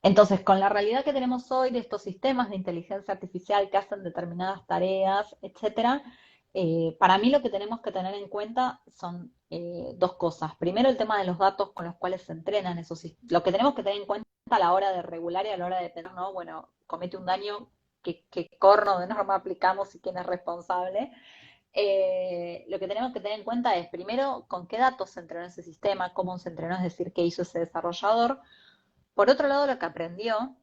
entonces, con la realidad que tenemos hoy de estos sistemas de inteligencia artificial que hacen determinadas tareas, etcétera, para mí lo que tenemos que tener en cuenta son dos cosas. Primero, el tema de los datos con los cuales se entrenan esos sistemas. Lo que tenemos que tener en cuenta a la hora de regular y a la hora de pensar, ¿no? Bueno, comete un daño, qué corno de norma aplicamos y quién es responsable. Lo que tenemos que tener en cuenta es, primero, con qué datos se entrenó ese sistema, cómo se entrenó, es decir, qué hizo ese desarrollador. Por otro lado, lo que aprendió,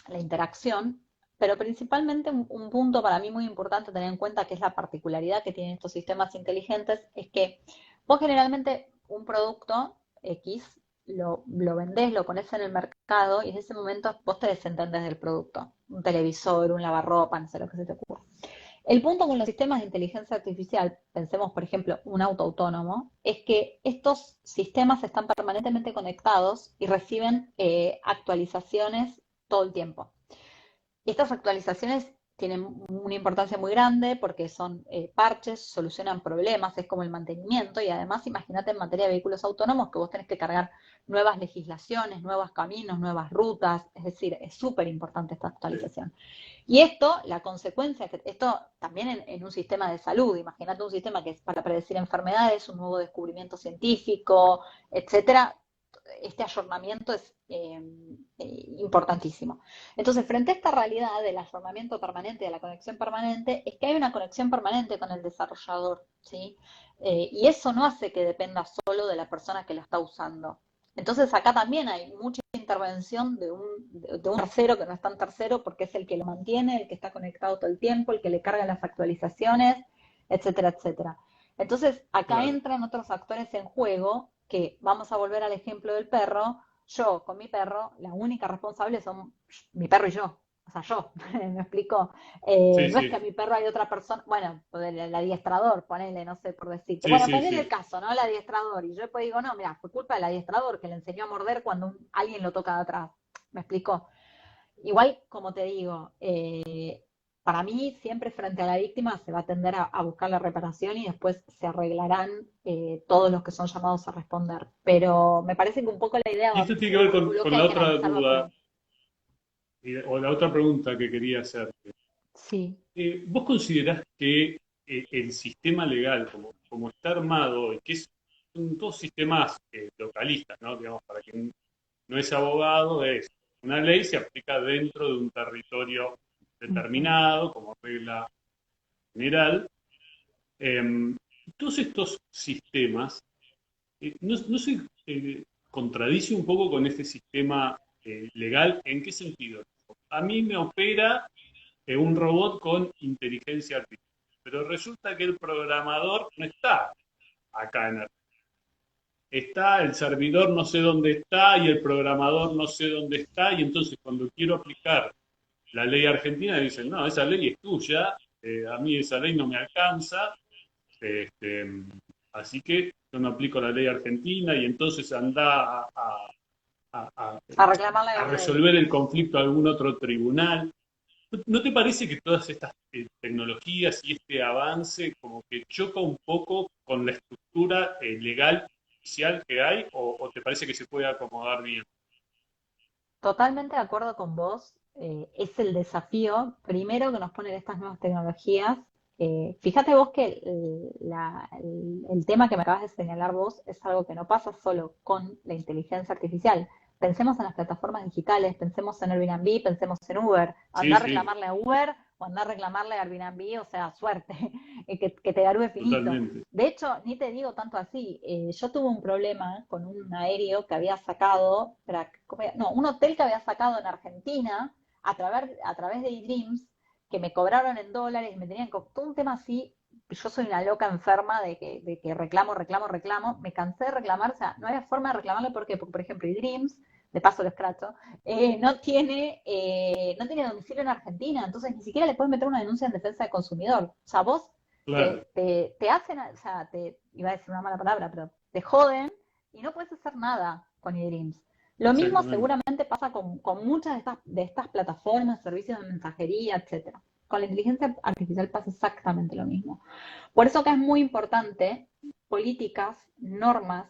la interacción, pero principalmente un punto para mí muy importante tener en cuenta, que es la particularidad que tienen estos sistemas inteligentes, es que vos generalmente un producto X lo vendés, lo pones en el mercado y en ese momento vos te desentendés del producto. Un televisor, un lavarropa, no sé lo que se te ocurra. El punto con los sistemas de inteligencia artificial, pensemos por ejemplo un auto autónomo, es que estos sistemas están permanentemente conectados y reciben actualizaciones todo el tiempo. Y estas actualizaciones tienen una importancia muy grande porque son parches, solucionan problemas, es como el mantenimiento y además imagínate en materia de vehículos autónomos que vos tenés que cargar nuevas legislaciones, nuevos caminos, nuevas rutas, es decir, es súper importante esta sí, actualización. Y esto, la consecuencia, esto también en un sistema de salud, imagínate un sistema que es para predecir enfermedades, un nuevo descubrimiento científico, etcétera, este ayornamiento es importantísimo. Entonces, frente a esta realidad del ayornamiento permanente, de la conexión permanente, es que hay una conexión permanente con el desarrollador, ¿sí? Y eso no hace que dependa solo de la persona que lo está usando. Entonces, acá también hay mucha intervención de un tercero que no es tan tercero porque es el que lo mantiene, el que está conectado todo el tiempo, el que le carga las actualizaciones, etcétera, etcétera. Entonces, acá claro. entran otros actores en juego que, vamos a volver al ejemplo del perro, yo con mi perro, la única responsable son mi perro y yo. O sea, yo, me explico. Sí, No es que a sí, mi perro hay otra persona, bueno, el adiestrador, ponele, no sé por decirte. sí, Bueno, sí, ponele el sí. caso, ¿no? El adiestrador. Y yo después digo, no, mira, fue culpa del adiestrador que le enseñó a morder cuando alguien lo toca de atrás. ¿Me explico? Igual, como te digo, para mí siempre frente a la víctima se va a tender a buscar la reparación y después se arreglarán todos los que son llamados a responder. Pero me parece que un poco la idea Y va esto tiene que ver por un bloque, con hay la que otra analizarlo duda, como... o la otra pregunta que quería hacer. Sí. ¿Vos considerás que el sistema legal, como está armado hoy, que son dos sistemas localistas, ¿no? Digamos, para quien no es abogado, es una ley se aplica dentro de un territorio Ujú. determinado, como regla general. Eh, todos estos sistemas, ¿no se contradice un poco con este sistema legal? ¿En qué sentido? A mí me opera un robot con inteligencia artificial. Pero resulta que el programador no está acá en Argentina. Está el servidor no sé dónde está y el programador no sé dónde está, y entonces cuando quiero aplicar la ley argentina dicen, no, esa ley es tuya, a mí esa ley no me alcanza, este, así que yo no aplico la ley argentina y entonces anda a- a- A reclamarle a a una ley. resolver el conflicto a algún otro tribunal. ¿No te parece que todas estas tecnologías y este avance como que choca un poco con la estructura legal oficial que hay, o te parece que se puede acomodar bien? Totalmente de acuerdo con vos. Es el desafío, primero, que nos ponen estas nuevas tecnologías. Fíjate vos que el tema que me acabas de señalar vos es algo que no pasa solo con la inteligencia artificial. Pensemos en las plataformas digitales, pensemos en Airbnb, pensemos en Uber. Sí, Andar a sí, reclamarle a Uber o andar a reclamarle a Airbnb, o sea, suerte, que te garúe finito. totalmente. De hecho, ni te digo tanto así. Yo tuve un problema con un aéreo que había sacado, no, un hotel que había sacado en Argentina a través de eDreams, que me cobraron en dólares, me tenían todo un tema así. Yo soy una loca enferma de que reclamo, reclamo, reclamo. Me cansé de reclamar, o sea, no había forma de reclamarle. ¿Por qué? Porque, por ejemplo, eDreams, de paso lo escracho, no tiene domicilio en Argentina, entonces ni siquiera le puedes meter una denuncia en defensa del consumidor. O sea, vos Claro, te hacen, o sea, iba a decir una mala palabra, pero te joden y no puedes hacer nada con eDreams. Lo mismo exactamente. seguramente pasa con muchas de estas plataformas, servicios de mensajería, etcétera. Con la inteligencia artificial pasa exactamente lo mismo. Por eso que es muy importante políticas, normas,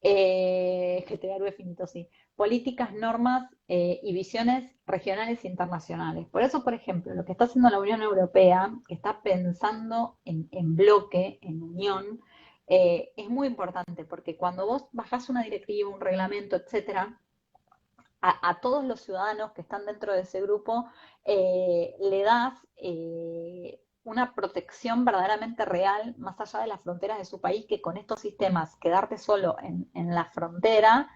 que te daré finito, sí, políticas, normas y visiones regionales e internacionales. Por eso, por ejemplo, lo que está haciendo la Unión Europea, que está pensando en bloque, en unión, es muy importante, porque cuando vos bajás una directiva, un reglamento, etcétera, a todos los ciudadanos que están dentro de ese grupo le das una protección verdaderamente real más allá de las fronteras de su país, que con estos sistemas quedarte solo en la frontera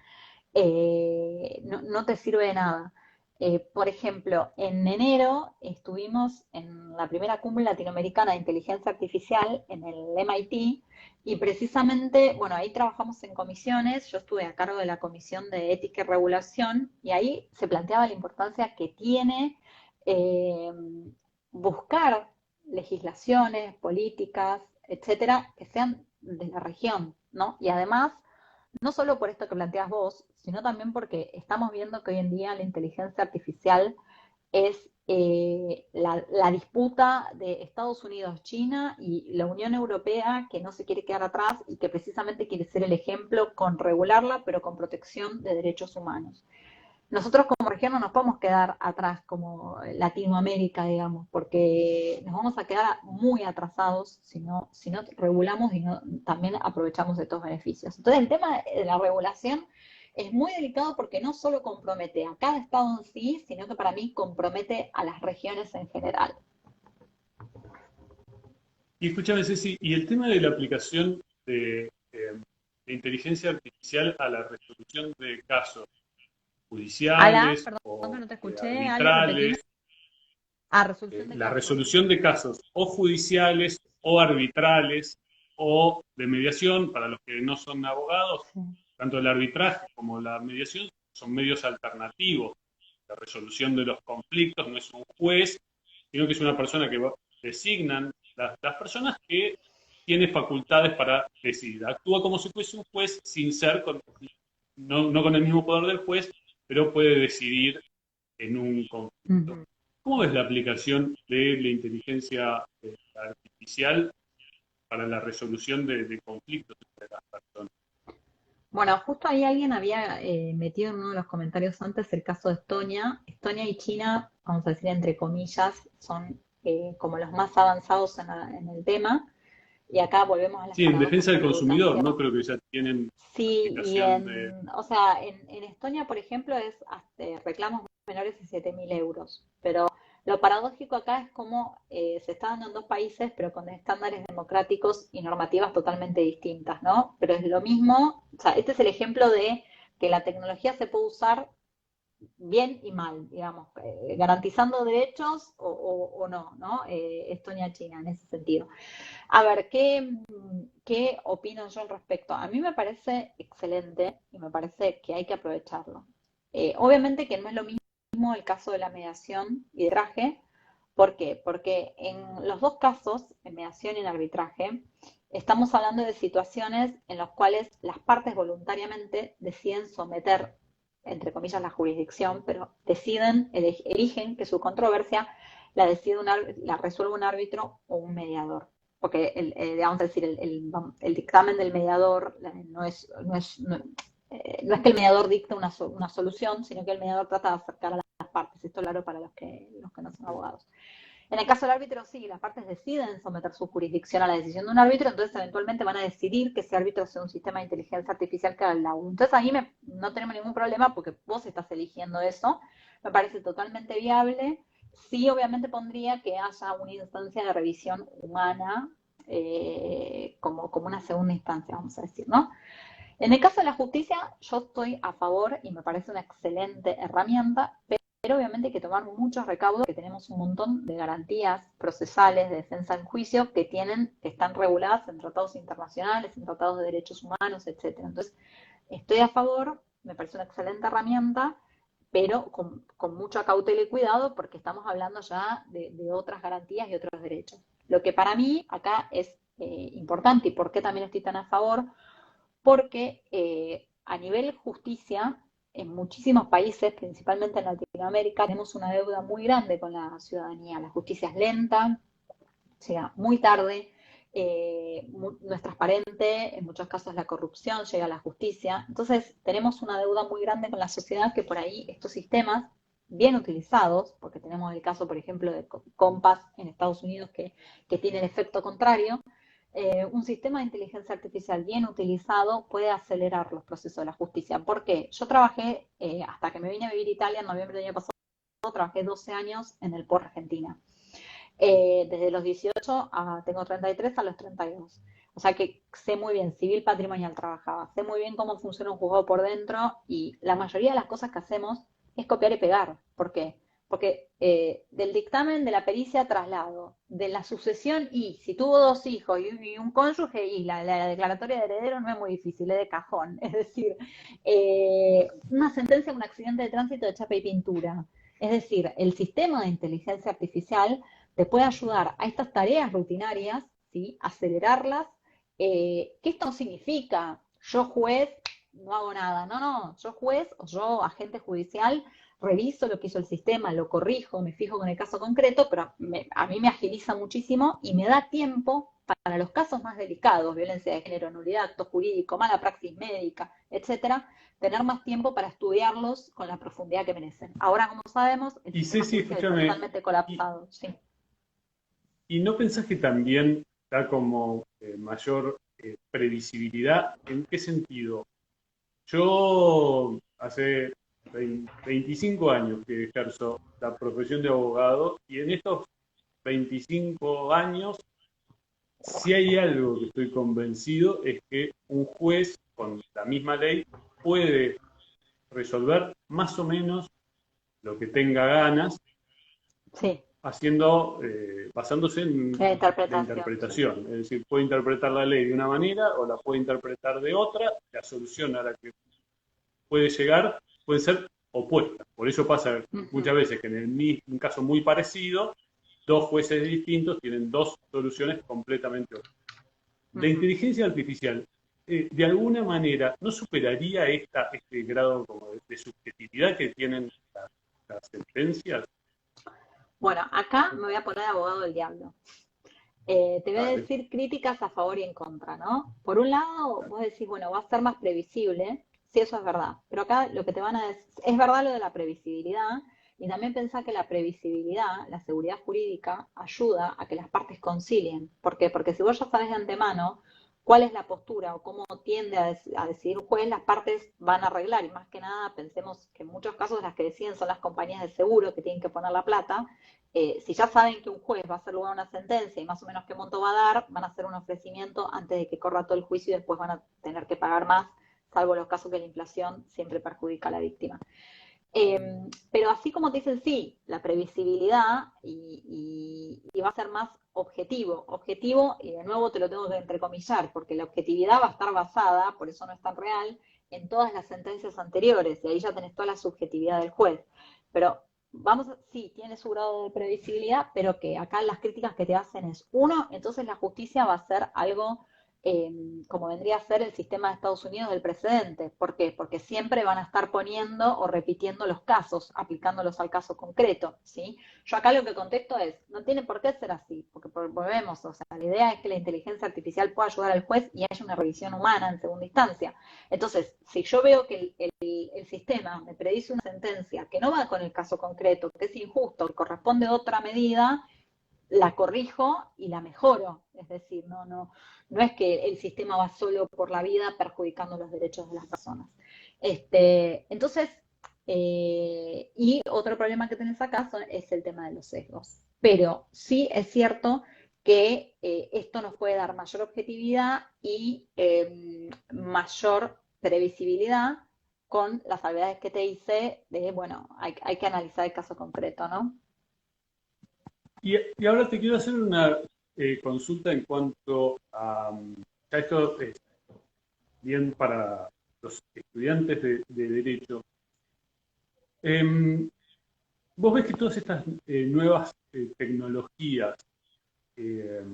no te sirve de nada. Por ejemplo, en enero estuvimos en la primera cumbre latinoamericana de inteligencia artificial en el MIT y precisamente, bueno, ahí trabajamos en comisiones, yo estuve a cargo de la comisión de ética y regulación y ahí se planteaba la importancia que tiene eh, buscar legislaciones, políticas, etcétera, que sean de la región, ¿no? Y además no solo por esto que planteas vos, sino también porque estamos viendo que hoy en día la inteligencia artificial es la disputa de Estados Unidos, China y la Unión Europea, que no se quiere quedar atrás y que precisamente quiere ser el ejemplo con regularla, pero con protección de derechos humanos. Nosotros como región no nos podemos quedar atrás como Latinoamérica, digamos, porque nos vamos a quedar muy atrasados si no regulamos y no también aprovechamos de estos beneficios. Entonces el tema de la regulación es muy delicado porque no solo compromete a cada estado en sí, sino que para mí compromete a las regiones en general. Y escúchame, Ceci, y el tema de la aplicación de inteligencia artificial a la resolución de casos Ala, judiciales perdón que o no te escuché, Ale, repetime. arbitrales, Ah, resolución de la casos. resolución de casos o judiciales o arbitrales o de mediación, para los que no son abogados, Sí. tanto el arbitraje como la mediación son medios alternativos. La resolución de los conflictos no es un juez, sino que es una persona que designan las personas que tiene facultades para decidir. Actúa como si fuese un juez sin ser, no con el mismo poder del juez, pero puede decidir en un conflicto. Ujú. ¿Cómo es la aplicación de la inteligencia artificial para la resolución de conflictos entre las personas? Bueno, justo ahí alguien había metido en uno de los comentarios antes el caso de Estonia. Estonia y China, vamos a decir entre comillas, son como los más avanzados en el tema. Y acá volvemos a las Sí, en paradojas defensa de del la consumidor, educación. ¿no? Creo que ya tienen Sí, y aplicación de... o sea, en Estonia, por ejemplo, es reclamos menores de 7.000 euros. Pero lo paradójico acá es cómo se está dando en dos países, pero con estándares democráticos y normativas totalmente distintas, ¿no? Pero es lo mismo, o sea, este es el ejemplo de que la tecnología se puede usar bien y mal, digamos, garantizando derechos o no, ¿no? Estonia-China en ese sentido. A ver, ¿qué opino yo al respecto? A mí me parece excelente y me parece que hay que aprovecharlo. Obviamente que no es lo mismo el caso de la mediación y arbitraje. ¿Por qué? Porque en los dos casos, en mediación y en arbitraje, estamos hablando de situaciones en las cuales las partes voluntariamente deciden someter, entre comillas, la jurisdicción, pero deciden, eligen que su controversia la resuelva un árbitro o un mediador porque vamos a decir, el dictamen del mediador no es que el mediador dicte una solución, sino que el mediador trata de acercar a las partes. Esto es claro para los que no son abogados. En el caso del árbitro, sí, las partes deciden someter su jurisdicción a la decisión de un árbitro, entonces eventualmente van a decidir que ese árbitro sea un sistema de inteligencia artificial que haga el laudo. Entonces ahí no tenemos ningún problema porque vos estás eligiendo eso, me parece totalmente viable. Sí, obviamente pondría que haya una instancia de revisión humana como una segunda instancia, vamos a decir, ¿no? En el caso de la justicia, yo estoy a favor y me parece una excelente herramienta, pero obviamente hay que tomar muchos recaudos, que tenemos un montón de garantías procesales de defensa en juicio que están reguladas en tratados internacionales, en tratados de derechos humanos, etcétera. Entonces, estoy a favor, me parece una excelente herramienta, pero con mucha cautela y cuidado porque estamos hablando ya de otras garantías y otros derechos. Lo que para mí acá es importante y por qué también estoy tan a favor, porque a nivel justicia, en muchísimos países, principalmente en Latinoamérica, tenemos una deuda muy grande con la ciudadanía. La justicia es lenta, llega muy tarde, no es transparente, en muchos casos la corrupción llega a la justicia. Entonces tenemos una deuda muy grande con la sociedad que por ahí estos sistemas bien utilizados, porque tenemos el caso, por ejemplo, de Compass en Estados Unidos que tiene el efecto contrario, un sistema de inteligencia artificial bien utilizado puede acelerar los procesos de la justicia. ¿Por qué? Yo trabajé, hasta que me vine a vivir a Italia en noviembre del año pasado, trabajé 12 años en el POR Argentina. Desde los 18 tengo 33 a los 32. O sea que sé muy bien, civil patrimonial trabajaba, sé muy bien cómo funciona un juzgado por dentro y la mayoría de las cosas que hacemos es copiar y pegar. ¿Por qué? Porque del dictamen de la pericia traslado, de la sucesión y si tuvo dos hijos y un cónyuge y la declaratoria de heredero no es muy difícil, es de cajón. Es decir, una sentencia de un accidente de tránsito de chapa y pintura. Es decir, el sistema de inteligencia artificial te puede ayudar a estas tareas rutinarias, ¿sí? Acelerarlas. Que esto no significa yo juez no hago nada, no, yo juez o yo agente judicial reviso lo que hizo el sistema, lo corrijo, me fijo con el caso concreto, pero a mí me agiliza muchísimo y me da tiempo para los casos más delicados, violencia de género, nulidad, acto jurídico, mala praxis médica, etcétera, tener más tiempo para estudiarlos con la profundidad que merecen. Ahora, como sabemos, el Y sistema Ceci, judicial está escúchame, totalmente colapsado, sí. ¿y no pensás que también da como mayor previsibilidad? ¿En qué sentido? Yo hace 25 años que ejerzo la profesión de abogado y en estos 25 años, si hay algo que estoy convencido es que un juez con la misma ley puede resolver más o menos lo que tenga ganas Sí, basándose en la la interpretación, sí. interpretación. Es decir, puede interpretar la ley de una manera o la puede interpretar de otra. La solución a la que puede llegar puede ser opuesta. Por eso pasa muchas veces que en un caso muy parecido, dos jueces distintos tienen dos soluciones completamente opuestas. La inteligencia artificial de alguna manera, ¿no superaría este grado como de subjetividad que tienen las sentencias? Bueno, acá me voy a poner abogado del diablo. Te voy a Dale. decir críticas a favor y en contra, ¿no? Por un lado, vos decís, bueno, va a ser más previsible, sí, eso es verdad, pero acá lo que te van a decir, es verdad lo de la previsibilidad, y también pensá que la previsibilidad, la seguridad jurídica, ayuda a que las partes concilien. ¿Por qué? Porque si vos ya sabes de antemano cuál es la postura o cómo tiende a decidir un juez, las partes van a arreglar, y más que nada pensemos que en muchos casos las que deciden son las compañías de seguro que tienen que poner la plata. Si ya saben que un juez va a hacer lugar una sentencia y más o menos qué monto va a dar, van a hacer un ofrecimiento antes de que corra todo el juicio y después van a tener que pagar más, salvo los casos que la inflación siempre perjudica a la víctima. Pero así como te dicen, sí, la previsibilidad y va a ser más objetivo, y de nuevo te lo tengo que entrecomillar, porque la objetividad va a estar basada, por eso no es tan real, en todas las sentencias anteriores, y ahí ya tenés toda la subjetividad del juez. Pero sí, tiene su grado de previsibilidad, pero que acá las críticas que te hacen es, uno, entonces la justicia va a ser algo como vendría a ser el sistema de Estados Unidos del precedente. ¿Por qué? Porque siempre van a estar poniendo o repitiendo los casos, aplicándolos al caso concreto, ¿sí? Yo acá lo que contesto es, no tiene por qué ser así, porque volvemos, o sea, la idea es que la inteligencia artificial pueda ayudar al juez y haya una revisión humana en segunda instancia. Entonces, si yo veo que el sistema me predice una sentencia que no va con el caso concreto, que es injusto, que corresponde a otra medida, la corrijo y la mejoro. Es decir, no es que el sistema va solo por la vida perjudicando los derechos de las personas. Entonces, y otro problema que tenés acá es el tema de los sesgos. Pero sí es cierto que esto nos puede dar mayor objetividad y mayor previsibilidad con las salvedades que te hice de, bueno, hay que analizar el caso concreto, ¿no? Y ahora te quiero hacer una consulta en cuanto a esto es bien para los estudiantes de Derecho. Vos ves que todas estas nuevas tecnologías, eh,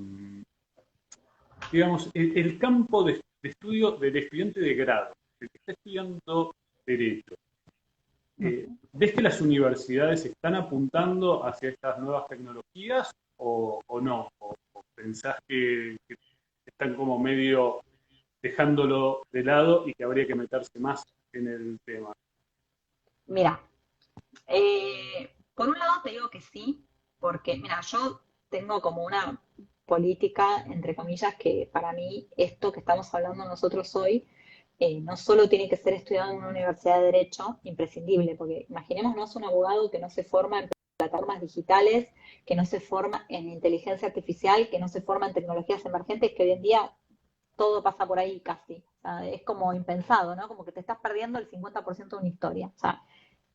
digamos, el campo de estudio del estudiante de grado, el que está estudiando Derecho, ¿ves que las universidades están apuntando hacia estas nuevas tecnologías o no? ¿O pensás que están como medio dejándolo de lado y que habría que meterse más en el tema? Mira, por un lado te digo que sí, porque, mira, yo tengo como una política, entre comillas, que para mí esto que estamos hablando nosotros hoy, no solo tiene que ser estudiado en una universidad de Derecho, imprescindible, porque imaginémonos un abogado que no se forma en plataformas digitales, que no se forma en inteligencia artificial, que no se forma en tecnologías emergentes, que hoy en día todo pasa por ahí casi. O sea, es como impensado, ¿no? Como que te estás perdiendo el 50% de una historia. O sea,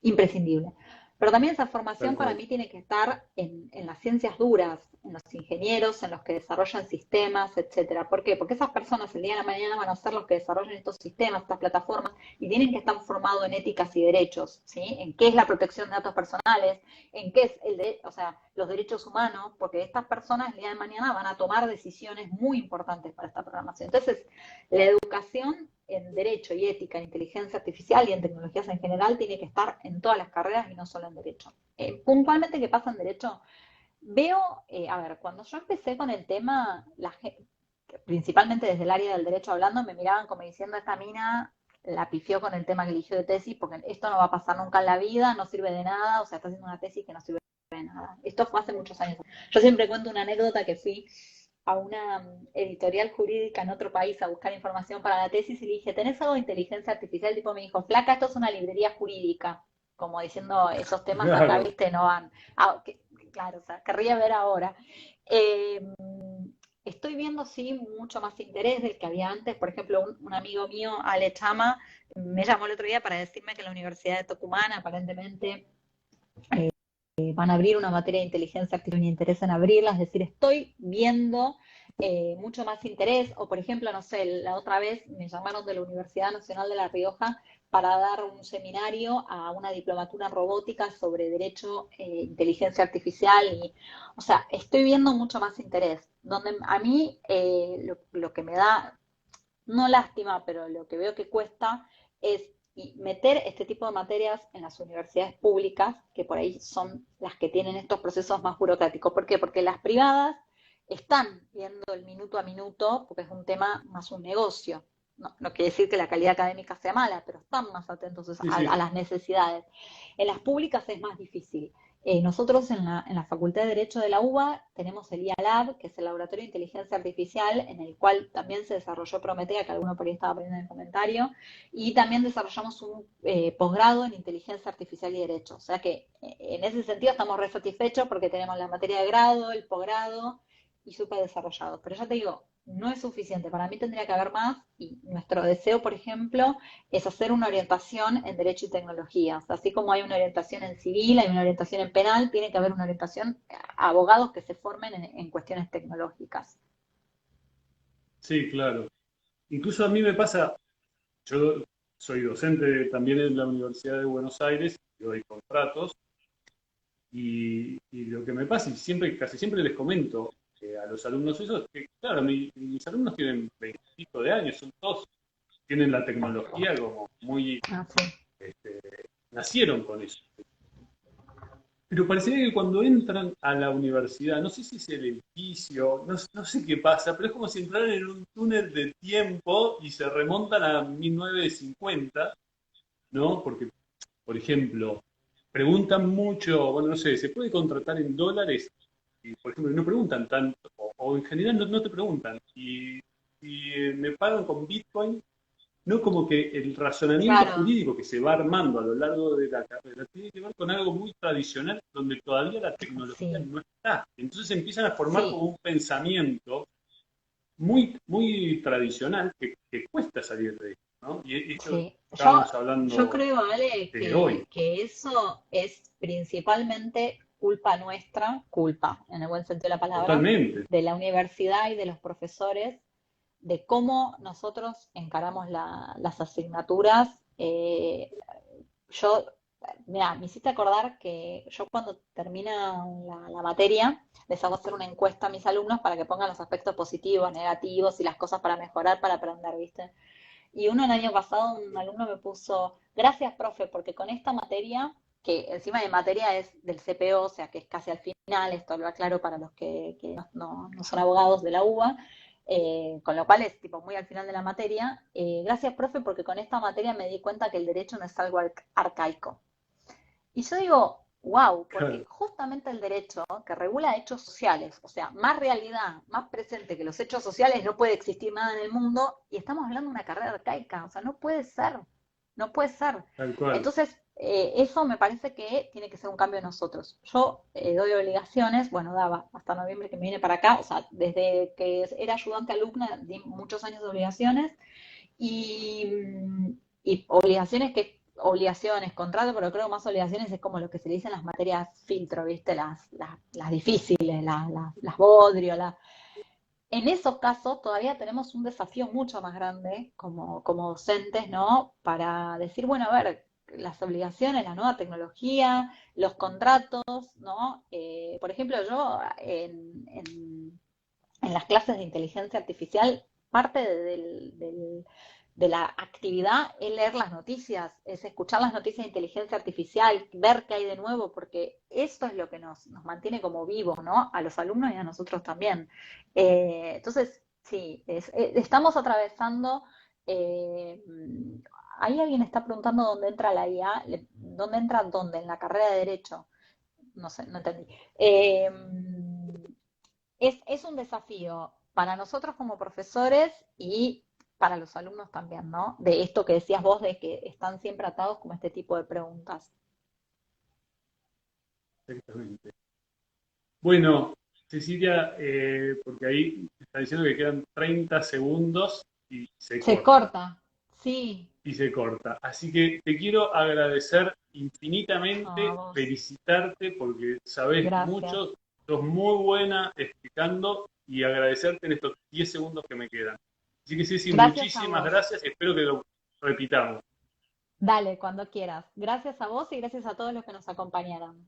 imprescindible. Pero también esa Tal formación para cual. mí tiene que estar en las ciencias duras, en los ingenieros, en los que desarrollan sistemas, etcétera. ¿Por qué? Porque esas personas el día de la mañana van a ser los que desarrollan estos sistemas, estas plataformas, y tienen que estar formados en éticas y derechos, ¿sí? En qué es la protección de datos personales, en qué es o sea, los derechos humanos, porque estas personas el día de mañana van a tomar decisiones muy importantes para esta programación. Entonces, la educación en Derecho y Ética, en Inteligencia Artificial y en tecnologías en general tiene que estar en todas las carreras y no solo en Derecho. Puntualmente, ¿qué pasa en Derecho? Veo, a ver, cuando yo empecé con el tema, principalmente desde el área del derecho hablando, me miraban como diciendo, esta mina la pifió con el tema que eligió de tesis, porque esto no va a pasar nunca en la vida, no sirve de nada, o sea, está haciendo una tesis que no sirve de nada. Esto fue hace muchos años. Yo siempre cuento una anécdota que fui a una editorial jurídica en otro país a buscar información para la tesis y le dije, ¿tenés algo de inteligencia artificial? El tipo me dijo, flaca, esto es una librería jurídica, como diciendo, esos temas acá, Claro. viste, no van. Claro, o sea, querría ver ahora. Eh, Estoy viendo, sí, mucho más interés del que había antes. Por ejemplo, un amigo mío, Ale Chama, me llamó el otro día para decirme que la Universidad de Tucumán aparentemente van a abrir una materia de inteligencia artificial, me interesa en abrirla, es decir, estoy viendo mucho más interés, o por ejemplo, no sé, la otra vez me llamaron de la Universidad Nacional de La Rioja para dar un seminario a una diplomatura en robótica sobre derecho, inteligencia artificial, y, o sea, estoy viendo mucho más interés, donde a mí lo que me da no lástima, pero lo que veo que cuesta es meter este tipo de materias en las universidades públicas, que por ahí son las que tienen estos procesos más burocráticos. ¿Por qué? Porque las privadas están viendo el minuto a minuto, porque es un tema más un negocio. No quiere decir que la calidad académica sea mala, pero están más atentos Sí, a sí. las necesidades. En las públicas es más difícil. Nosotros en la Facultad de Derecho de la UBA tenemos el IA Lab, que es el Laboratorio de Inteligencia Artificial, en el cual también se desarrolló Prometea, que alguno por ahí estaba poniendo en el comentario, y también desarrollamos un posgrado en Inteligencia Artificial y Derecho. O sea que en ese sentido estamos re satisfechos porque tenemos la materia de grado, el posgrado y súper desarrollados. Pero ya te digo, no es suficiente. Para mí tendría que haber más y nuestro deseo, por ejemplo, es hacer una orientación en Derecho y Tecnología. O sea, así como hay una orientación en civil, hay una orientación en penal, tiene que haber una orientación a abogados que se formen en cuestiones tecnológicas. Sí, claro. Incluso a mí me pasa, yo soy docente también en la Universidad de Buenos Aires, y doy contratos, y lo que me pasa, y siempre, casi siempre les comento a los alumnos eso, que claro, mis alumnos tienen 25 de años, son todos, tienen la tecnología como muy, Ah, sí. este, nacieron con eso. Pero parecería que cuando entran a la universidad, no sé si es el edificio, no sé qué pasa, pero es como si entraran en un túnel de tiempo y se remontan a 1950, ¿no? Porque, por ejemplo, preguntan mucho, bueno, no sé, ¿se puede contratar en dólares? Y, por ejemplo, no preguntan tanto, o en general no te preguntan. Y me pagan con Bitcoin, no, como que el razonamiento Claro, jurídico que se va armando a lo largo de la carrera tiene que ver con algo muy tradicional donde todavía la tecnología sí, no está. Entonces empiezan a formar como sí, un pensamiento muy, muy tradicional que cuesta salir de esto, ¿no? Y esto sí. Yo, estábamos yo hablando creo, Ale, hoy. que eso es principalmente culpa nuestra, culpa, en el buen sentido de la palabra, Totalmente. de la universidad y de los profesores de cómo nosotros encaramos las asignaturas. Yo, mira, me hiciste acordar que yo cuando termina la materia, les hago hacer una encuesta a mis alumnos para que pongan los aspectos positivos, negativos y las cosas para mejorar, para aprender, ¿viste? Y uno el año pasado, un alumno me puso, gracias, profe, porque con esta materia, que encima de materia es del CPO, o sea que es casi al final, esto lo aclaro para los que no son abogados de la UBA, con lo cual es tipo muy al final de la materia. Gracias, profe, porque con esta materia me di cuenta que el derecho no es algo arcaico. Y yo digo, wow, porque Claro, justamente el derecho que regula hechos sociales, o sea, más realidad, más presente que los hechos sociales, no puede existir nada en el mundo y estamos hablando de una carrera arcaica, o sea, no puede ser, no puede ser. tal cual. Entonces, eso me parece que tiene que ser un cambio en nosotros. Yo doy obligaciones, bueno, daba hasta noviembre que me vine para acá, o sea, desde que era ayudante alumna di muchos años de obligaciones y, y obligaciones obligaciones, contrato, pero creo que más obligaciones es como lo que se le dicen las materias filtro, ¿viste? Las difíciles, las bodrio, en esos casos todavía tenemos un desafío mucho más grande como docentes, ¿no? Para decir, bueno, a ver, las obligaciones, la nueva tecnología, los contratos, ¿no? Por ejemplo, yo en las clases de inteligencia artificial, parte de la actividad es leer las noticias, es escuchar las noticias de inteligencia artificial, ver qué hay de nuevo, porque esto es lo que nos mantiene como vivos, ¿no? A los alumnos y a nosotros también. Entonces, sí, estamos atravesando, eh, ahí alguien está preguntando dónde entra la IA, dónde entra dónde, en la carrera de Derecho, no sé, no entendí. Eh, es un desafío para nosotros como profesores y para los alumnos también, ¿no? De esto que decías vos, de que están siempre atados como este tipo de preguntas. Exactamente. Bueno, Cecilia, porque ahí está diciendo que quedan 30 segundos y se Se corta. corta, sí, Y se corta. Así que te quiero agradecer a infinitamente, vos. felicitarte porque sabés Gracias. mucho, sos muy buena explicando y agradecerte en estos 10 segundos que me quedan. Así que Ceci, Gracias a muchísimas vos. gracias, espero que lo repitamos. Dale, cuando quieras. Gracias a vos y gracias a todos los que nos acompañaron.